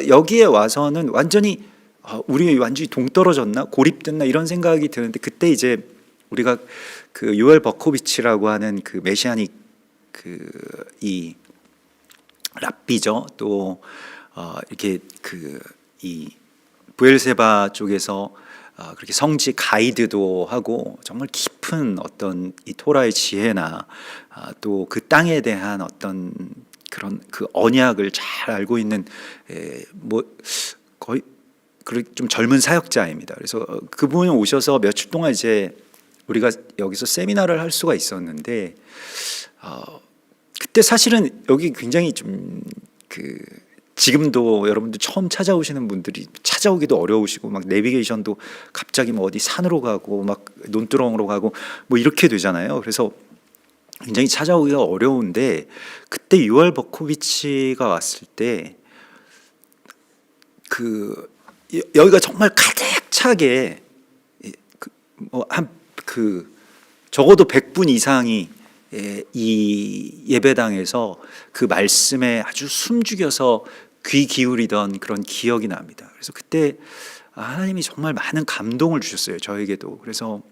여기에 와서는 완전히 우리 완전히 동떨어졌나 고립됐나 이런 생각이 드는데, 그때 이제 우리가 요엘 버코비치라고 하는 메시아닉 이 랍비죠. 또 이렇게 이 부엘세바 쪽에서 그렇게 성지 가이드도 하고 정말 깊은 어떤 이 토라의 지혜나 또 그 땅에 대한 어떤 그런 언약을 잘 알고 있는 뭐 거의 좀 젊은 사역자입니다. 그래서 그분이 오셔서 며칠 동안 이제 우리가 여기서 세미나를 할 수가 있었는데, 그때 사실은 여기 굉장히 좀 지금도 여러분들 처음 찾아오시는 분들이 찾아오기도 어려우시고 막 내비게이션도 갑자기 뭐 어디 산으로 가고 막 논두렁으로 가고 뭐 이렇게 되잖아요. 그래서 굉장히 찾아오기가 어려운데, 그때 요엘 버코비치가 왔을 때 여기가 정말 가득 차게 적어도 100분 이상이 이 예배당에서 그 말씀에 아주 숨죽여서 귀 기울이던 그런 기억이 납니다. 그래서 그때 하나님이 정말 많은 감동을 주셨어요, 저에게도. 그래서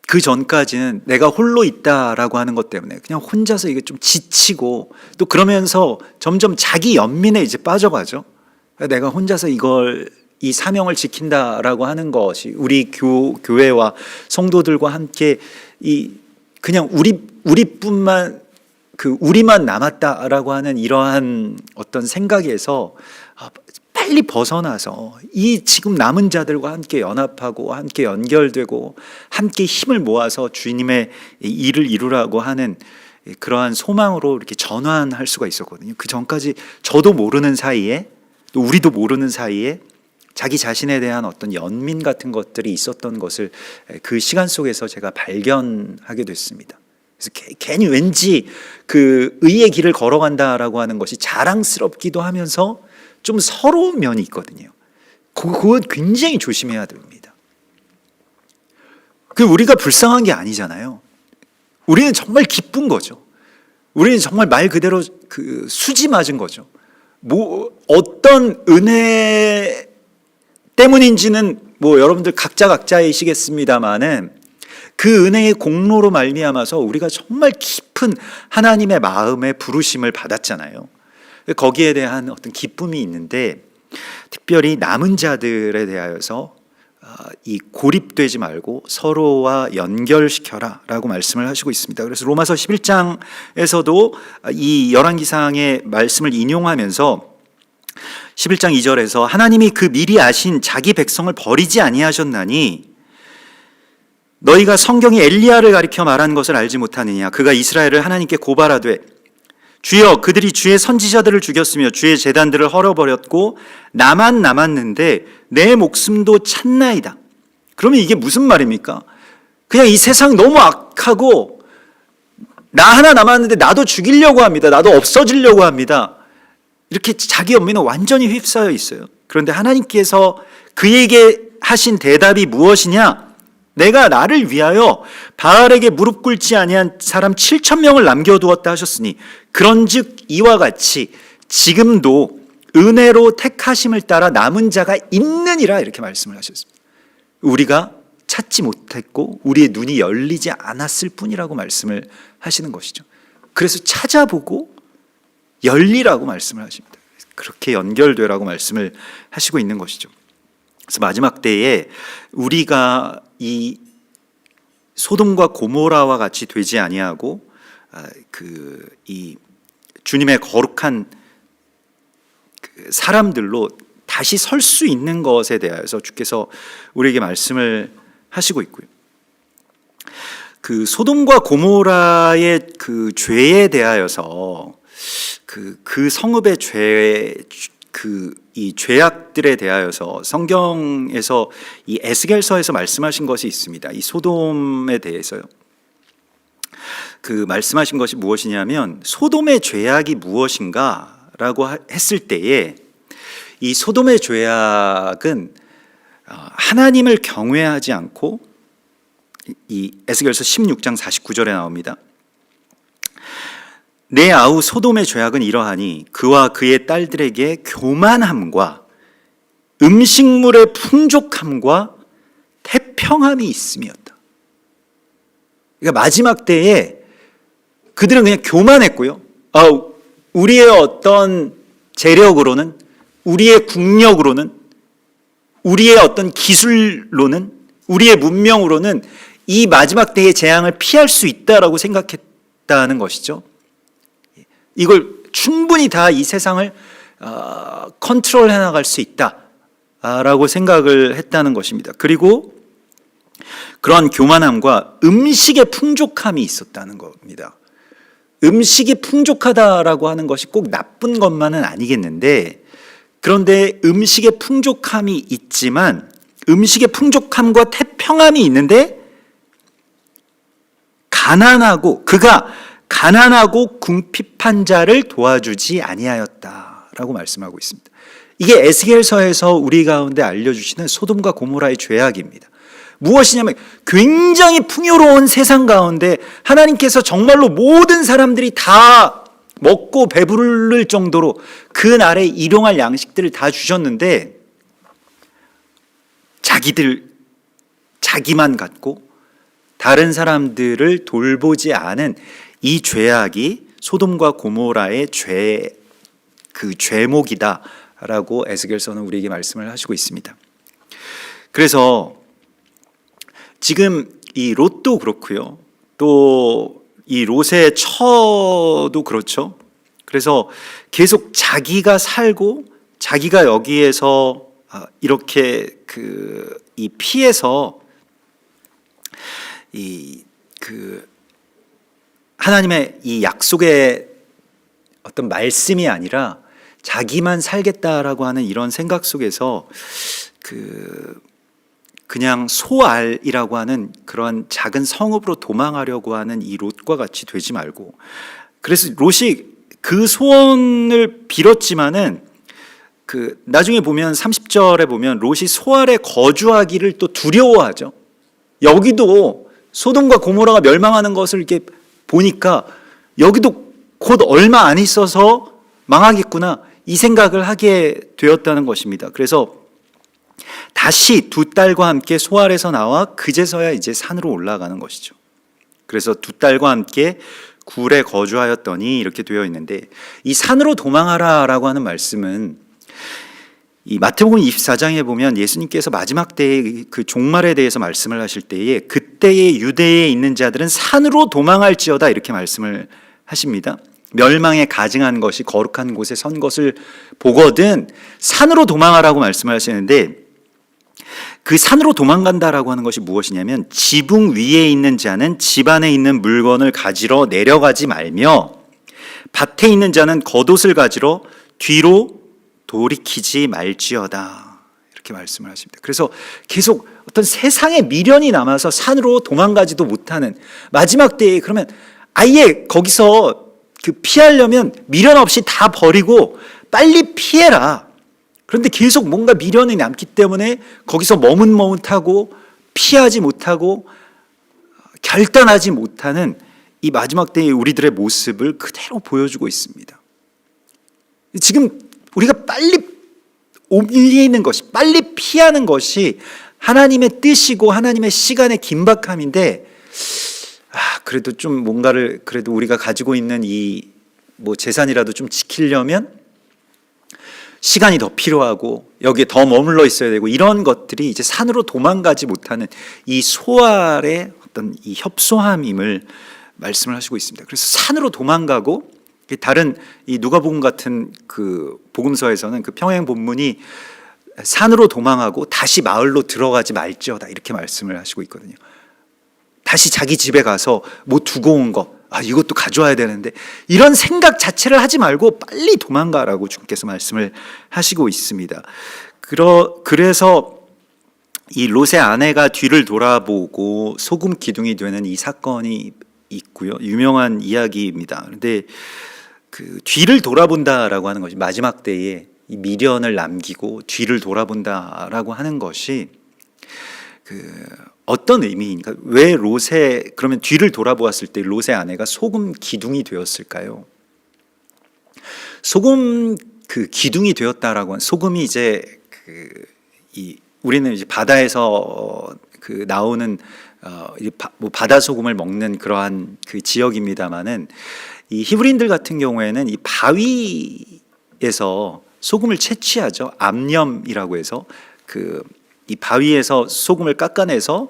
그 전까지는 내가 홀로 있다라고 하는 것 때문에 그냥 혼자서 이게 좀 지치고, 또 그러면서 점점 자기 연민에 이제 빠져가죠. 내가 혼자서 이 사명을 지킨다라고 하는 것이 우리 교회와 성도들과 함께 그냥 우리뿐만 우리만 남았다라고 하는 이러한 어떤 생각에서 빨리 벗어나서 이 지금 남은 자들과 함께 연합하고 함께 연결되고 함께 힘을 모아서 주님의 일을 이루라고 하는 그러한 소망으로 이렇게 전환할 수가 있었거든요. 그 전까지 저도 모르는 사이에, 또 우리도 모르는 사이에 자기 자신에 대한 어떤 연민 같은 것들이 있었던 것을 그 시간 속에서 제가 발견하게 됐습니다. 그래서 괜히 왠지 의의 길을 걸어간다라고 하는 것이 자랑스럽기도 하면서 좀 서러운 면이 있거든요. 그건 굉장히 조심해야 됩니다. 우리가 불쌍한 게 아니잖아요. 우리는 정말 기쁜 거죠. 우리는 정말 말 그대로 수지 맞은 거죠. 어떤 은혜 때문인지는 여러분들 각자이시겠습니다만은 그 은혜의 공로로 말미암아서 우리가 정말 깊은 하나님의 마음의 부르심을 받았잖아요. 거기에 대한 어떤 기쁨이 있는데, 특별히 남은 자들에 대하여서 이 고립되지 말고 서로와 연결시켜라 라고 말씀을 하시고 있습니다. 그래서 로마서 11장에서도 이 열왕기상의 말씀을 인용하면서 11장 2절에서 하나님이 그 미리 아신 자기 백성을 버리지 아니하셨나니 너희가 성경이 엘리야를 가리켜 말한 것을 알지 못하느냐. 그가 이스라엘을 하나님께 고발하되 주여 그들이 주의 선지자들을 죽였으며 주의 제단들을 헐어버렸고 나만 남았는데 내 목숨도 찼나이다. 그러면 이게 무슨 말입니까? 그냥 이 세상 너무 악하고 나 하나 남았는데 나도 죽이려고 합니다. 나도 없어지려고 합니다. 이렇게 자기 연민은 완전히 휩싸여 있어요. 그런데 하나님께서 그에게 하신 대답이 무엇이냐? 내가 나를 위하여 바알에게 무릎 꿇지 아니한 사람 7,000명을 남겨두었다 하셨으니 그런즉 이와 같이 지금도 은혜로 택하심을 따라 남은 자가 있느니라 이렇게 말씀을 하셨습니다. 우리가 찾지 못했고 우리의 눈이 열리지 않았을 뿐이라고 말씀을 하시는 것이죠. 그래서 찾아보고 열리라고 말씀을 하십니다. 그렇게 연결되라고 말씀을 하시고 있는 것이죠. 그래서 마지막 때에 우리가 이 소돔과 고모라와 같이 되지 아니하고 이 주님의 거룩한 사람들로 다시 설 수 있는 것에 대해서 주께서 우리에게 말씀을 하시고 있고요. 소돔과 고모라의 죄에 대하여서 그 성읍의 이 죄악들에 대하여서 성경에서 이 에스겔서에서 말씀하신 것이 있습니다. 이 소돔에 대해서요. 말씀하신 것이 무엇이냐면 소돔의 죄악이 무엇인가라고 했을 때에 이 소돔의 죄악은 하나님을 경외하지 않고 이 에스겔서 16장 49절에 나옵니다. 내 아우 소돔의 죄악은 이러하니 그와 그의 딸들에게 교만함과 음식물의 풍족함과 태평함이 있음이었다. 그러니까 마지막 때에 그들은 그냥 교만했고요. 우리의 어떤 재력으로는, 우리의 국력으로는, 우리의 어떤 기술로는, 우리의 문명으로는 이 마지막 때의 재앙을 피할 수 있다라고 생각했다는 것이죠. 이걸 충분히 다 이 세상을 컨트롤해 나갈 수 있다라고 생각을 했다는 것입니다. 그리고 그런 교만함과 음식의 풍족함이 있었다는 겁니다. 음식이 풍족하다라고 하는 것이 꼭 나쁜 것만은 아니겠는데, 그런데 음식의 풍족함이 있지만 음식의 풍족함과 태평함이 있는데 그가 가난하고 궁핍한 자를 도와주지 아니하였다라고 말씀하고 있습니다. 이게 에스겔서에서 우리 가운데 알려주시는 소돔과 고모라의 죄악입니다. 무엇이냐면 굉장히 풍요로운 세상 가운데 하나님께서 정말로 모든 사람들이 다 먹고 배부를 정도로 그 날에 일용할 양식들을 다 주셨는데 자기만 갖고 다른 사람들을 돌보지 않은 이 죄악이 소돔과 고모라의 죄목이다라고 에스겔서는 우리에게 말씀을 하시고 있습니다. 그래서 지금 이 롯도 그렇고요. 또 이 롯의 처도 그렇죠. 그래서 계속 자기가 살고 자기가 여기에서 이렇게 이 피해서 하나님의 이 약속의 어떤 말씀이 아니라 자기만 살겠다라고 하는 이런 생각 속에서 그냥 소알이라고 하는 그런 작은 성읍으로 도망하려고 하는 이 롯과 같이 되지 말고, 그래서 롯이 그 소원을 빌었지만은 나중에 보면 30절에 보면 롯이 소알에 거주하기를 또 두려워하죠. 여기도 소돔과 고모라가 멸망하는 것을 이렇게 보니까 여기도 곧 얼마 안 있어서 망하겠구나 이 생각을 하게 되었다는 것입니다. 그래서 다시 두 딸과 함께 소알에서 나와 그제서야 이제 산으로 올라가는 것이죠. 그래서 두 딸과 함께 굴에 거주하였더니 이렇게 되어 있는데, 이 산으로 도망하라라고 하는 말씀은 이 마태복음 24장에 보면 예수님께서 마지막 때의 그 종말에 대해서 말씀을 하실 때에 그때의 유대에 있는 자들은 산으로 도망할지어다 이렇게 말씀을 하십니다. 멸망에 가증한 것이 거룩한 곳에 선 것을 보거든 산으로 도망하라고 말씀을 하시는데, 그 산으로 도망간다라고 하는 것이 무엇이냐면 지붕 위에 있는 자는 집 안에 있는 물건을 가지러 내려가지 말며 밭에 있는 자는 겉옷을 가지러 뒤로 돌이키지 말지어다 이렇게 말씀을 하십니다. 그래서 계속 어떤 세상의 미련이 남아서 산으로 도망가지도 못하는 마지막 때에, 그러면 아예 거기서 피하려면 미련 없이 다 버리고 빨리 피해라. 그런데 계속 뭔가 미련이 남기 때문에 거기서 머뭇머뭇하고 피하지 못하고 결단하지 못하는 이 마지막 때의 우리들의 모습을 그대로 보여주고 있습니다. 지금 우리가 빨리 옮기는 것이, 빨리 피하는 것이 하나님의 뜻이고 하나님의 시간의 긴박함인데, 그래도 좀 뭔가를 그래도 우리가 가지고 있는 이 재산이라도 좀 지키려면 시간이 더 필요하고 여기에 더 머물러 있어야 되고, 이런 것들이 이제 산으로 도망가지 못하는 이 소알의 어떤 이 협소함임을 말씀을 하시고 있습니다. 그래서 산으로 도망가고, 다른 이 누가복음 같은 그 복음서에서는 그 평행 본문이 산으로 도망하고 다시 마을로 들어가지 말지어다 이렇게 말씀을 하시고 있거든요. 다시 자기 집에 가서 뭐 두고 온 거, 이것도 가져와야 되는데, 이런 생각 자체를 하지 말고 빨리 도망가라고 주님께서 말씀을 하시고 있습니다. 그래서 이 롯의 아내가 뒤를 돌아보고 소금 기둥이 되는 이 사건이 있고요. 유명한 이야기입니다. 그런데 그 뒤를 돌아본다라고 하는 것이 마지막 때에 이 미련을 남기고 뒤를 돌아본다라고 하는 것이 어떤 의미인가? 왜 그러면 뒤를 돌아보았을 때 롯의 아내가 소금 기둥이 되었을까요? 소금 기둥이 되었다라고 하는, 소금이 이제 우리는 이제 바다에서 나오는 바다 소금을 먹는 그러한 그 지역입니다만은, 이 히브리인들 같은 경우에는 이 바위에서 소금을 채취하죠. 암염이라고 해서 이 바위에서 소금을 깎아내서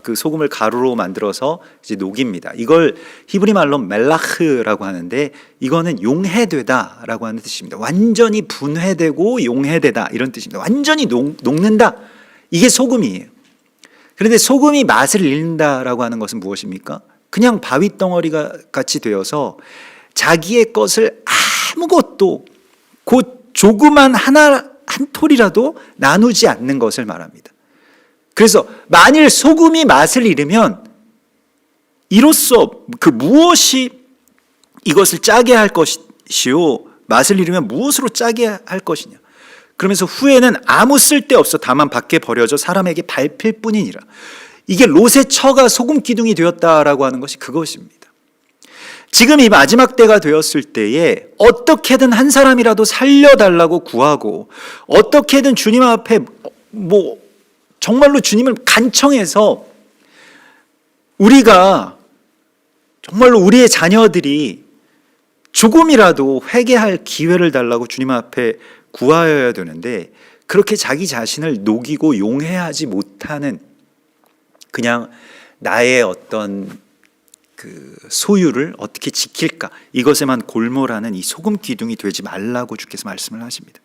그 소금을 가루로 만들어서 이제 녹입니다. 이걸 히브리 말로 멜라흐라고 하는데, 이거는 용해되다라고 하는 뜻입니다. 완전히 분해되고 용해되다 이런 뜻입니다. 완전히 녹는다, 이게 소금이에요. 그런데 소금이 맛을 잃는다라고 하는 것은 무엇입니까? 그냥 바위 덩어리가 같이 되어서 자기의 것을 아무것도 곧 조그만 한 톨이라도 나누지 않는 것을 말합니다. 그래서 만일 소금이 맛을 잃으면 이로써 무엇이 이것을 짜게 할 것이요, 맛을 잃으면 무엇으로 짜게 할 것이냐. 그러면서 후에는 아무 쓸데없어 다만 밖에 버려져 사람에게 밟힐 뿐이니라. 이게 롯의 처가 소금 기둥이 되었다라고 하는 것이 그것입니다. 지금 이 마지막 때가 되었을 때에 어떻게든 한 사람이라도 살려달라고 구하고, 어떻게든 주님 앞에 정말로 주님을 간청해서 우리가 정말로 우리의 자녀들이 조금이라도 회개할 기회를 달라고 주님 앞에 구하여야 되는데, 그렇게 자기 자신을 녹이고 용해하지 못하는, 그냥 나의 어떤 소유를 어떻게 지킬까, 이것에만 골몰하는 이 소금 기둥이 되지 말라고 주께서 말씀을 하십니다.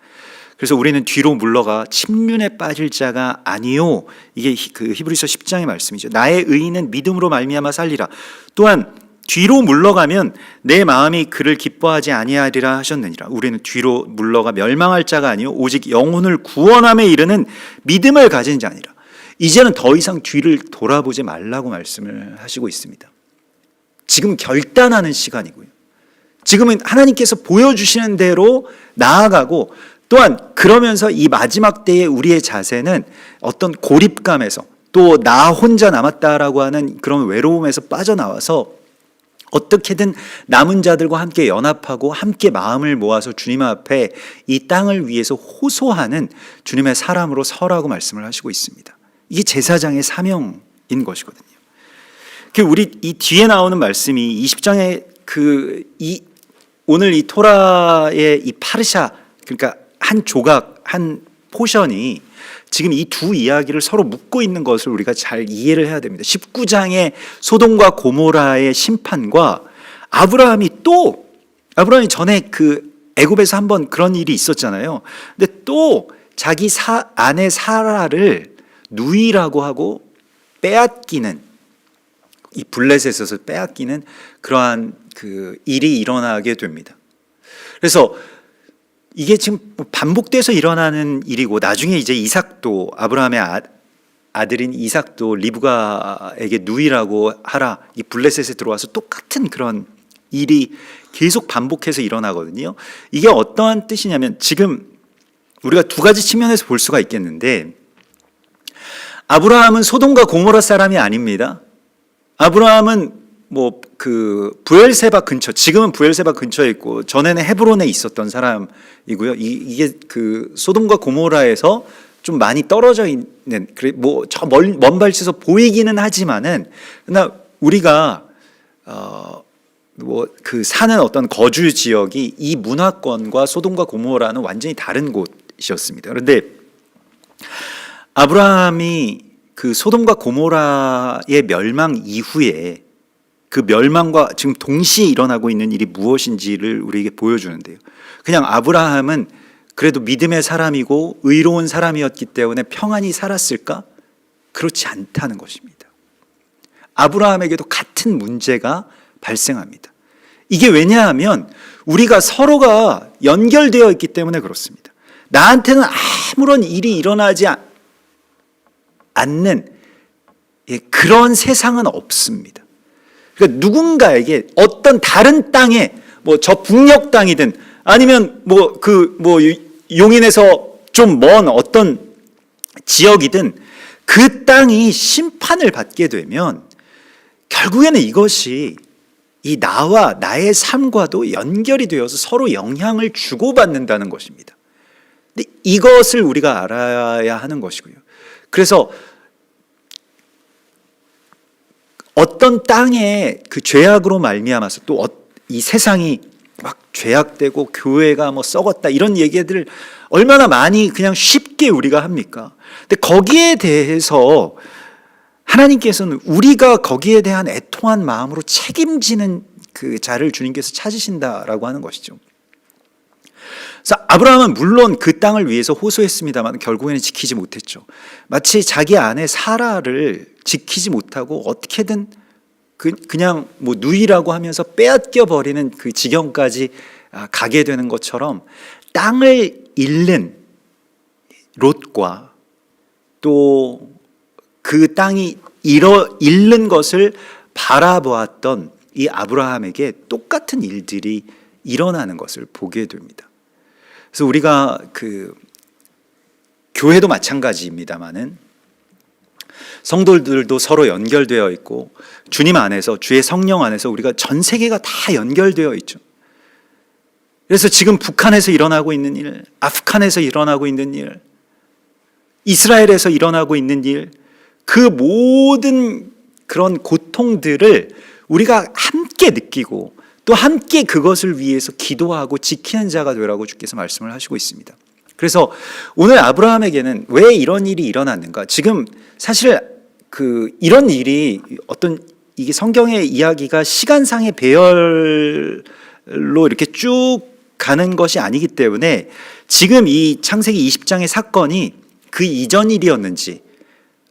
그래서 우리는 뒤로 물러가 침륜에 빠질 자가 아니요, 이게 히브리서 10장의 말씀이죠. 나의 의인은 믿음으로 말미암아 살리라. 또한 뒤로 물러가면 내 마음이 그를 기뻐하지 아니하리라 하셨느니라. 우리는 뒤로 물러가 멸망할 자가 아니요 오직 영혼을 구원함에 이르는 믿음을 가진 자니라. 이제는 더 이상 뒤를 돌아보지 말라고 말씀을 하시고 있습니다. 지금 결단하는 시간이고요. 지금은 하나님께서 보여주시는 대로 나아가고, 또한 그러면서 이 마지막 때에 우리의 자세는 어떤 고립감에서 또 나 혼자 남았다라고 하는 그런 외로움에서 빠져나와서 어떻게든 남은 자들과 함께 연합하고 함께 마음을 모아서 주님 앞에 이 땅을 위해서 호소하는 주님의 사람으로 서라고 말씀을 하시고 있습니다. 이게 제사장의 사명인 것이거든요. 우리 이 뒤에 나오는 말씀이 20장의 오늘 이 토라의 이 파르샤, 그러니까 한 조각, 한 포션이 지금 이 두 이야기를 서로 묶고 있는 것을 우리가 잘 이해를 해야 됩니다. 19장의 소돔과 고모라의 심판과 아브라함이 전에 그 애굽에서 한번 그런 일이 있었잖아요. 근데 또 자기 아내 사라를 누이라고 하고 빼앗기는, 이 블레셋에서 빼앗기는 그러한 그 일이 일어나게 됩니다. 그래서 이게 지금 반복돼서 일어나는 일이고, 나중에 이제 이삭도, 아브라함의 아들인 이삭도 리브가에게 누이라고 하라, 이 블레셋에 들어와서 똑같은 그런 일이 계속 반복해서 일어나거든요. 이게 어떠한 뜻이냐면, 지금 우리가 두 가지 측면에서 볼 수가 있겠는데, 아브라함은 소돔과 고모라 사람이 아닙니다. 아브라함은 부엘세바 근처, 지금은 부엘세바 근처에 있고 전에는 헤브론에 있었던 사람이고요. 이게 그 소돔과 고모라에서 좀 많이 떨어져 있는, 저 먼 발치에서 보이기는 하지만은, 그러나 우리가 사는 어떤 거주 지역이 이 문화권과 소돔과 고모라는 완전히 다른 곳이었습니다. 그런데 아브라함이 그 소돔과 고모라의 멸망 이후에 그 멸망과 지금 동시에 일어나고 있는 일이 무엇인지를 우리에게 보여주는데요. 그냥 아브라함은 그래도 믿음의 사람이고 의로운 사람이었기 때문에 평안히 살았을까? 그렇지 않다는 것입니다. 아브라함에게도 같은 문제가 발생합니다. 이게 왜냐하면 우리가 서로가 연결되어 있기 때문에 그렇습니다. 나한테는 아무런 일이 일어나지 않는 그런 세상은 없습니다. 그러니까 누군가에게 어떤 다른 땅에, 저 북녘 땅이든 아니면 용인에서 좀 먼 어떤 지역이든 그 땅이 심판을 받게 되면 결국에는 이것이 이 나와 나의 삶과도 연결이 되어서 서로 영향을 주고받는다는 것입니다. 근데 이것을 우리가 알아야 하는 것이고요. 그래서 어떤 땅에 그 죄악으로 말미암아서 또 이 세상이 막 죄악되고 교회가 썩었다, 이런 얘기들을 얼마나 많이 그냥 쉽게 우리가 합니까? 근데 거기에 대해서 하나님께서는 우리가 거기에 대한 애통한 마음으로 책임지는 그 자를 주님께서 찾으신다라고 하는 것이죠. 그래서 아브라함은 물론 그 땅을 위해서 호소했습니다만 결국에는 지키지 못했죠. 마치 자기 아내 사라를 지키지 못하고 어떻게든 그냥 누이라고 하면서 빼앗겨 버리는 그 지경까지 가게 되는 것처럼, 땅을 잃는 롯과 또 그 땅이 잃는 것을 바라보았던 이 아브라함에게 똑같은 일들이 일어나는 것을 보게 됩니다. 그래서 우리가 교회도 마찬가지입니다만은 성도들도 서로 연결되어 있고 주님 안에서, 주의 성령 안에서 우리가 전 세계가 다 연결되어 있죠. 그래서 지금 북한에서 일어나고 있는 일, 아프간에서 일어나고 있는 일, 이스라엘에서 일어나고 있는 일, 그 모든 그런 고통들을 우리가 함께 느끼고 또 함께 그것을 위해서 기도하고 지키는 자가 되라고 주께서 말씀을 하시고 있습니다. 그래서 오늘 아브라함에게는 왜 이런 일이 일어났는가? 지금 사실 이런 일이 이게 성경의 이야기가 시간상의 배열로 이렇게 쭉 가는 것이 아니기 때문에 지금 이 창세기 20장의 사건이 그 이전 일이었는지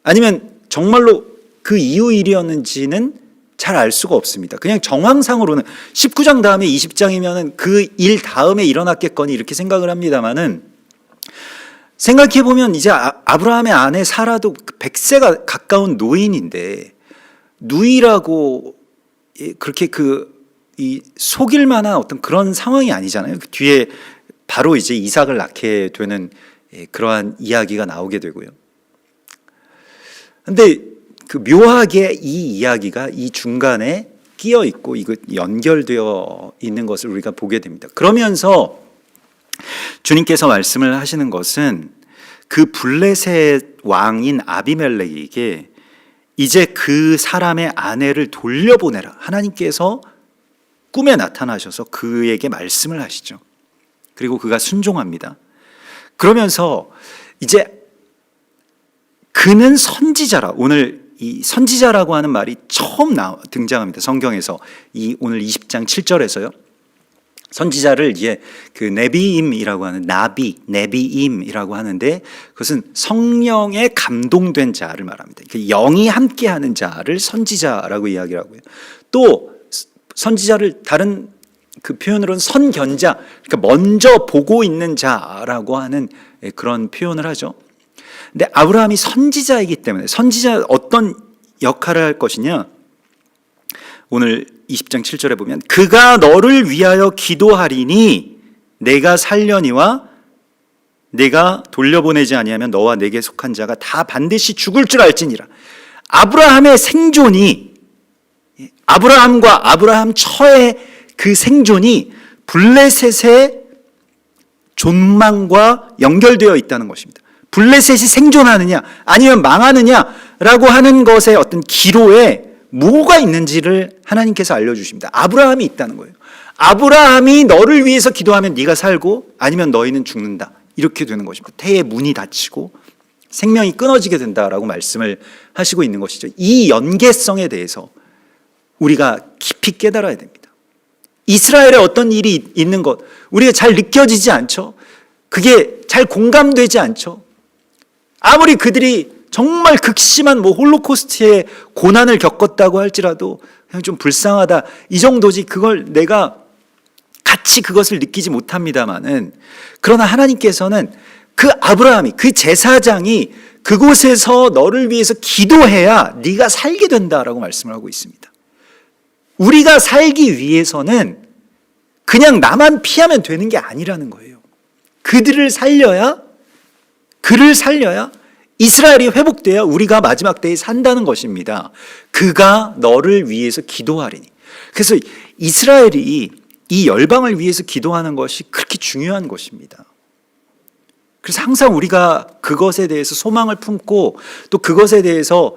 아니면 정말로 그 이후 일이었는지는 잘 알 수가 없습니다. 그냥 정황상으로는 19장 다음에 20장이면은 그 일 다음에 일어났겠거니 이렇게 생각을 합니다만은, 생각해 보면 이제 아브라함의 아내 사라도 100세가 가까운 노인인데 누이라고 그렇게 속일 만한 어떤 그런 상황이 아니잖아요. 그 뒤에 바로 이제 이삭을 낳게 되는 그러한 이야기가 나오게 되고요. 근데 그 묘하게 이 이야기가 이 중간에 끼어 있고 이거 연결되어 있는 것을 우리가 보게 됩니다. 그러면서 주님께서 말씀을 하시는 것은 그 블레셋 왕인 아비멜렉에게 이제 그 사람의 아내를 돌려보내라. 하나님께서 꿈에 나타나셔서 그에게 말씀을 하시죠. 그리고 그가 순종합니다. 그러면서 이제 그는 선지자라. 오늘 이 선지자라고 하는 말이 처음 등장합니다. 성경에서 이 오늘 20장 7절에서요. 선지자를 이제 그 네비임이라고 하는 네비임이라고 하는데 그것은 성령에 감동된 자를 말합니다. 영이 함께하는 자를 선지자라고 이야기를 하고요. 또 선지자를 다른 그 표현으로는 선견자, 그러니까 먼저 보고 있는 자라고 하는 그런 표현을 하죠. 근데 아브라함이 선지자이기 때문에 선지자 어떤 역할을 할 것이냐? 오늘 20장 7절에 보면 그가 너를 위하여 기도하리니 내가 살려니와 내가 돌려보내지 아니하면 너와 내게 속한 자가 다 반드시 죽을 줄 알지니라. 아브라함의 생존이 아브라함과 아브라함 처의 그 생존이 블레셋의 존망과 연결되어 있다는 것입니다. 블레셋이 생존하느냐 아니면 망하느냐라고 하는 것의 어떤 기로에 뭐가 있는지를 하나님께서 알려주십니다. 아브라함이 있다는 거예요. 아브라함이 너를 위해서 기도하면 네가 살고 아니면 너희는 죽는다. 이렇게 되는 것입니다. 태의 문이 닫히고 생명이 끊어지게 된다라고 말씀을 하시고 있는 것이죠. 이 연계성에 대해서 우리가 깊이 깨달아야 됩니다. 이스라엘에 어떤 일이 있는 것 우리가 잘 느껴지지 않죠. 그게 잘 공감되지 않죠. 아무리 그들이 정말 극심한 홀로코스트의 고난을 겪었다고 할지라도 그냥 좀 불쌍하다 이 정도지 그걸 내가 같이 그것을 느끼지 못합니다마는 그러나 하나님께서는 그 아브라함이 그 제사장이 그곳에서 너를 위해서 기도해야 네가 살게 된다라고 말씀을 하고 있습니다. 우리가 살기 위해서는 그냥 나만 피하면 되는 게 아니라는 거예요. 그들을 살려야 그를 살려야 이스라엘이 회복되어 우리가 마지막 때에 산다는 것입니다. 그가 너를 위해서 기도하리니. 그래서 이스라엘이 이 열방을 위해서 기도하는 것이 그렇게 중요한 것입니다. 그래서 항상 우리가 그것에 대해서 소망을 품고 또 그것에 대해서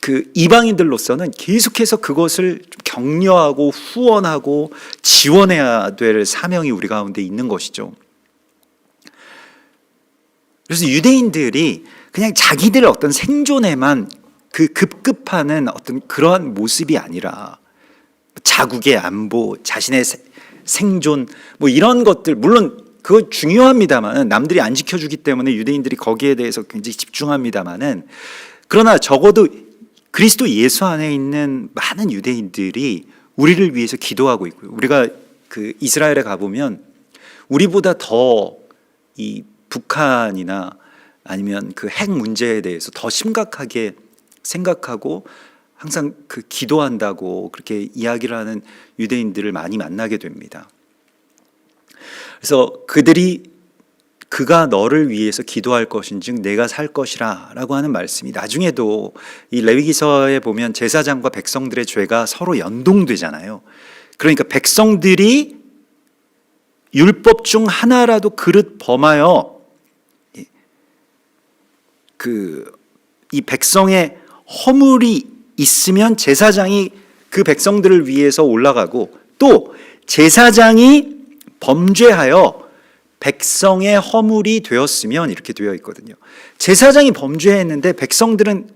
그 이방인들로서는 계속해서 그것을 좀 격려하고 후원하고 지원해야 될 사명이 우리 가운데 있는 것이죠. 그래서 유대인들이 그냥 자기들의 어떤 생존에만 그 급급하는 어떤 그러한 모습이 아니라 자국의 안보, 자신의 생존 뭐 이런 것들 물론 그거 중요합니다만 남들이 안 지켜주기 때문에 유대인들이 거기에 대해서 굉장히 집중합니다만은 그러나 적어도 그리스도 예수 안에 있는 많은 유대인들이 우리를 위해서 기도하고 있고요. 우리가 그 이스라엘에 가보면 우리보다 더 이 북한이나 아니면 그 핵 문제에 대해서 더 심각하게 생각하고 항상 그 기도한다고 그렇게 이야기를 하는 유대인들을 많이 만나게 됩니다. 그래서 그들이 그가 너를 위해서 기도할 것인즉 내가 살 것이라 라고 하는 말씀이 나중에도 이 레위기서에 보면 제사장과 백성들의 죄가 서로 연동되잖아요. 그러니까 백성들이 율법 중 하나라도 그릇 범하여 이 백성의 허물이 있으면 제사장이 그 백성들을 위해서 올라가고 또 제사장이 범죄하여 백성의 허물이 되었으면 이렇게 되어 있거든요. 제사장이 범죄했는데 백성들은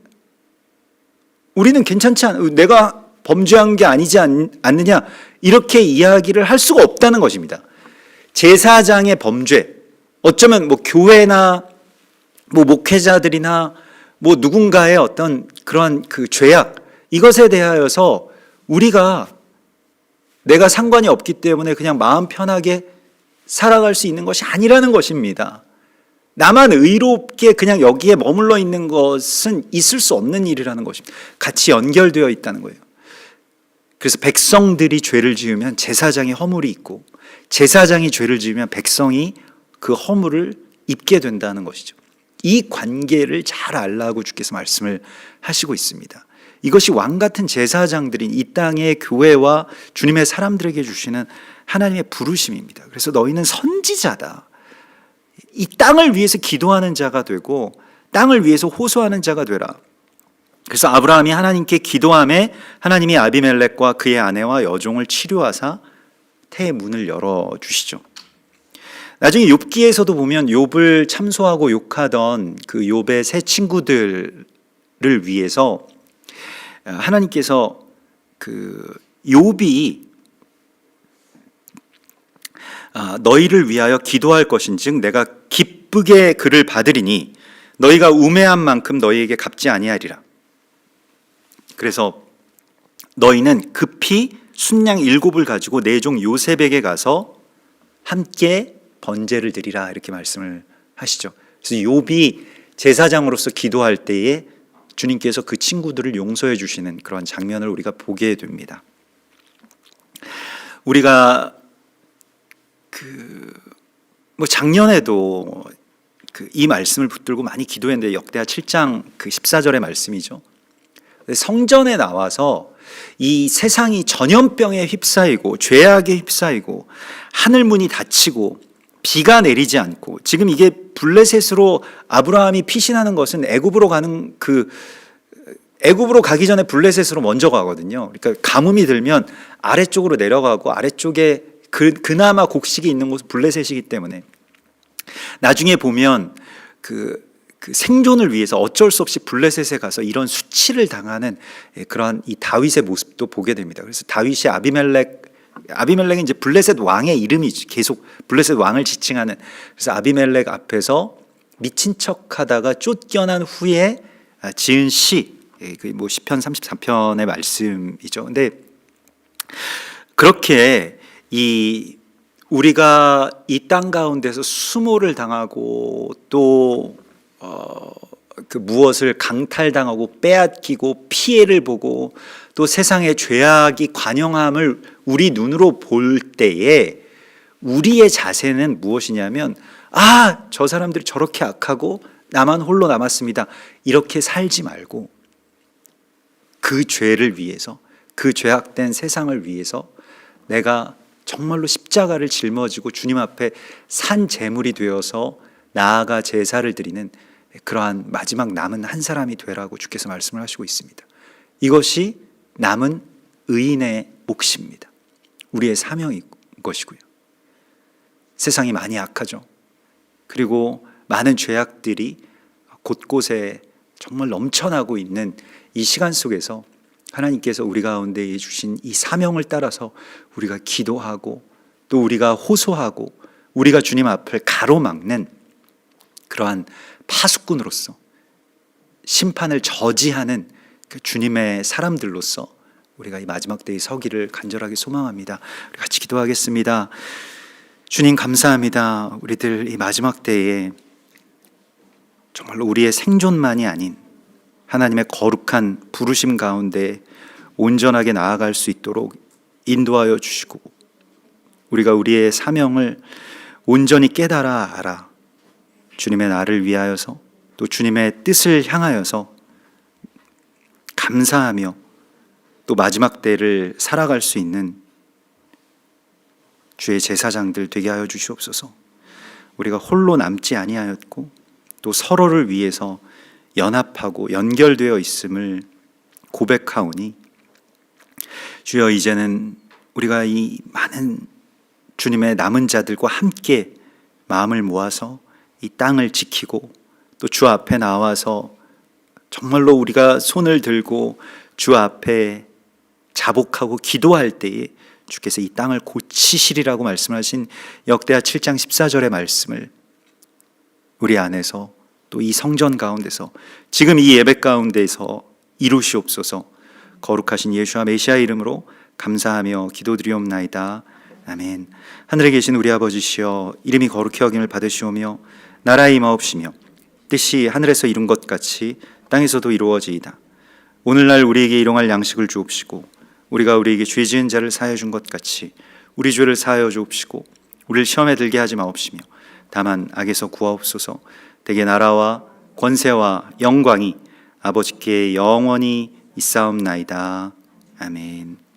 우리는 괜찮지 않아 내가 범죄한 게 아니지 않느냐 이렇게 이야기를 할 수가 없다는 것입니다. 제사장의 범죄 어쩌면 뭐 교회나 뭐 목회자들이나 뭐 누군가의 어떤 그러한 그 죄악 이것에 대하여서 우리가 내가 상관이 없기 때문에 그냥 마음 편하게 살아갈 수 있는 것이 아니라는 것입니다. 나만 의롭게 그냥 여기에 머물러 있는 것은 있을 수 없는 일이라는 것입니다. 같이 연결되어 있다는 거예요. 그래서 백성들이 죄를 지으면 제사장의 허물이 있고 제사장이 죄를 지으면 백성이 그 허물을 입게 된다는 것이죠. 이 관계를 잘 알라고 주께서 말씀을 하시고 있습니다. 이것이 왕 같은 제사장들인 이 땅의 교회와 주님의 사람들에게 주시는 하나님의 부르심입니다. 그래서 너희는 선지자다. 이 땅을 위해서 기도하는 자가 되고 땅을 위해서 호소하는 자가 되라. 그래서 아브라함이 하나님께 기도함에 하나님이 아비멜렉과 그의 아내와 여종을 치료하사 태의 문을 열어주시죠. 나중에 욥기에서도 보면 욥을 참소하고 욕하던 그 욥의 세 친구들을 위해서 하나님께서 그 욥이 너희를 위하여 기도할 것인즉 내가 기쁘게 그를 받으리니 너희가 우매한 만큼 너희에게 갚지 아니하리라. 그래서 너희는 급히 순양 7을 가지고 내 종 요셉에게 가서 함께 번제를 드리라 이렇게 말씀을 하시죠. 그래서 욥이 제사장으로서 기도할 때에 주님께서 그 친구들을 용서해 주시는 그런 장면을 우리가 보게 됩니다. 우리가 작년에도 이 말씀을 붙들고 많이 기도했는데 역대하 7장 14절의 말씀이죠. 성전에 나와서 이 세상이 전염병에 휩싸이고 죄악에 휩싸이고 하늘문이 닫히고 비가 내리지 않고 지금 이게 블레셋으로 아브라함이 피신하는 것은 애굽으로 가기 전에 블레셋으로 먼저 가거든요. 그러니까 가뭄이 들면 아래쪽으로 내려가고 아래쪽에 그나마 곡식이 있는 곳은 블레셋이기 때문에 나중에 보면 그 생존을 위해서 어쩔 수 없이 블레셋에 가서 이런 수치를 당하는 그러한 이 다윗의 모습도 보게 됩니다. 그래서 다윗이 아비멜렉은 이제 블레셋 왕의 이름이지, 계속 블레셋 왕을 지칭하는. 그래서 아비멜렉 앞에서 미친 척하다가 쫓겨난 후에 지은 시, 시편 34편의 말씀이죠. 근데 그렇게 우리가 이 땅 가운데서 수모를 당하고 또 무엇을 강탈당하고 빼앗기고 피해를 보고 또 세상의 죄악이 관영함을 우리 눈으로 볼 때에 우리의 자세는 무엇이냐면 저 사람들이 저렇게 악하고 나만 홀로 남았습니다. 이렇게 살지 말고 그 죄를 위해서, 그 죄악된 세상을 위해서 내가 정말로 십자가를 짊어지고 주님 앞에 산 제물이 되어서 나아가 제사를 드리는 그러한 마지막 남은 한 사람이 되라고 주께서 말씀을 하시고 있습니다. 이것이 남은 의인의 몫입니다. 우리의 사명인 것이고요. 세상이 많이 악하죠. 그리고 많은 죄악들이 곳곳에 정말 넘쳐나고 있는 이 시간 속에서 하나님께서 우리 가운데 주신 이 사명을 따라서 우리가 기도하고 또 우리가 호소하고 우리가 주님 앞을 가로막는 그러한 파수꾼으로서 심판을 저지하는 그 주님의 사람들로서 우리가 이 마지막 때에 서기를 간절하게 소망합니다. 우리 같이 기도하겠습니다. 주님 감사합니다. 우리들 이 마지막 때에 정말로 우리의 생존만이 아닌 하나님의 거룩한 부르심 가운데 온전하게 나아갈 수 있도록 인도하여 주시고 우리가 우리의 사명을 온전히 깨달아 알아 주님의 나를 위하여서 또 주님의 뜻을 향하여서 감사하며 또 마지막 때를 살아갈 수 있는 주의 제사장들 되게 하여 주시옵소서. 우리가 홀로 남지 아니하였고 또 서로를 위해서 연합하고 연결되어 있음을 고백하오니 주여 이제는 우리가 이 많은 주님의 남은 자들과 함께 마음을 모아서 이 땅을 지키고 또 주 앞에 나와서 정말로 우리가 손을 들고 주 앞에 자복하고 기도할 때에 주께서 이 땅을 고치시리라고 말씀하신 역대하 7장 14절의 말씀을 우리 안에서 또 이 성전 가운데서 지금 이 예배 가운데서 이루시옵소서. 거룩하신 예수와 메시아의 이름으로 감사하며 기도드리옵나이다. 아멘. 하늘에 계신 우리 아버지시여 이름이 거룩히 여김을 받으시오며 나라의 임하옵시며 뜻이 하늘에서 이룬 것 같이 땅에서도 이루어지이다. 오늘날 우리에게 일용할 양식을 주옵시고 우리가 우리에게 죄 지은 자를 사하여 준 것 같이 우리 죄를 사하여 주옵시고 우리를 시험에 들게 하지 마옵시며 다만 악에서 구하옵소서. 대개 나라와 권세와 영광이 아버지께 영원히 있사옵나이다. 아멘.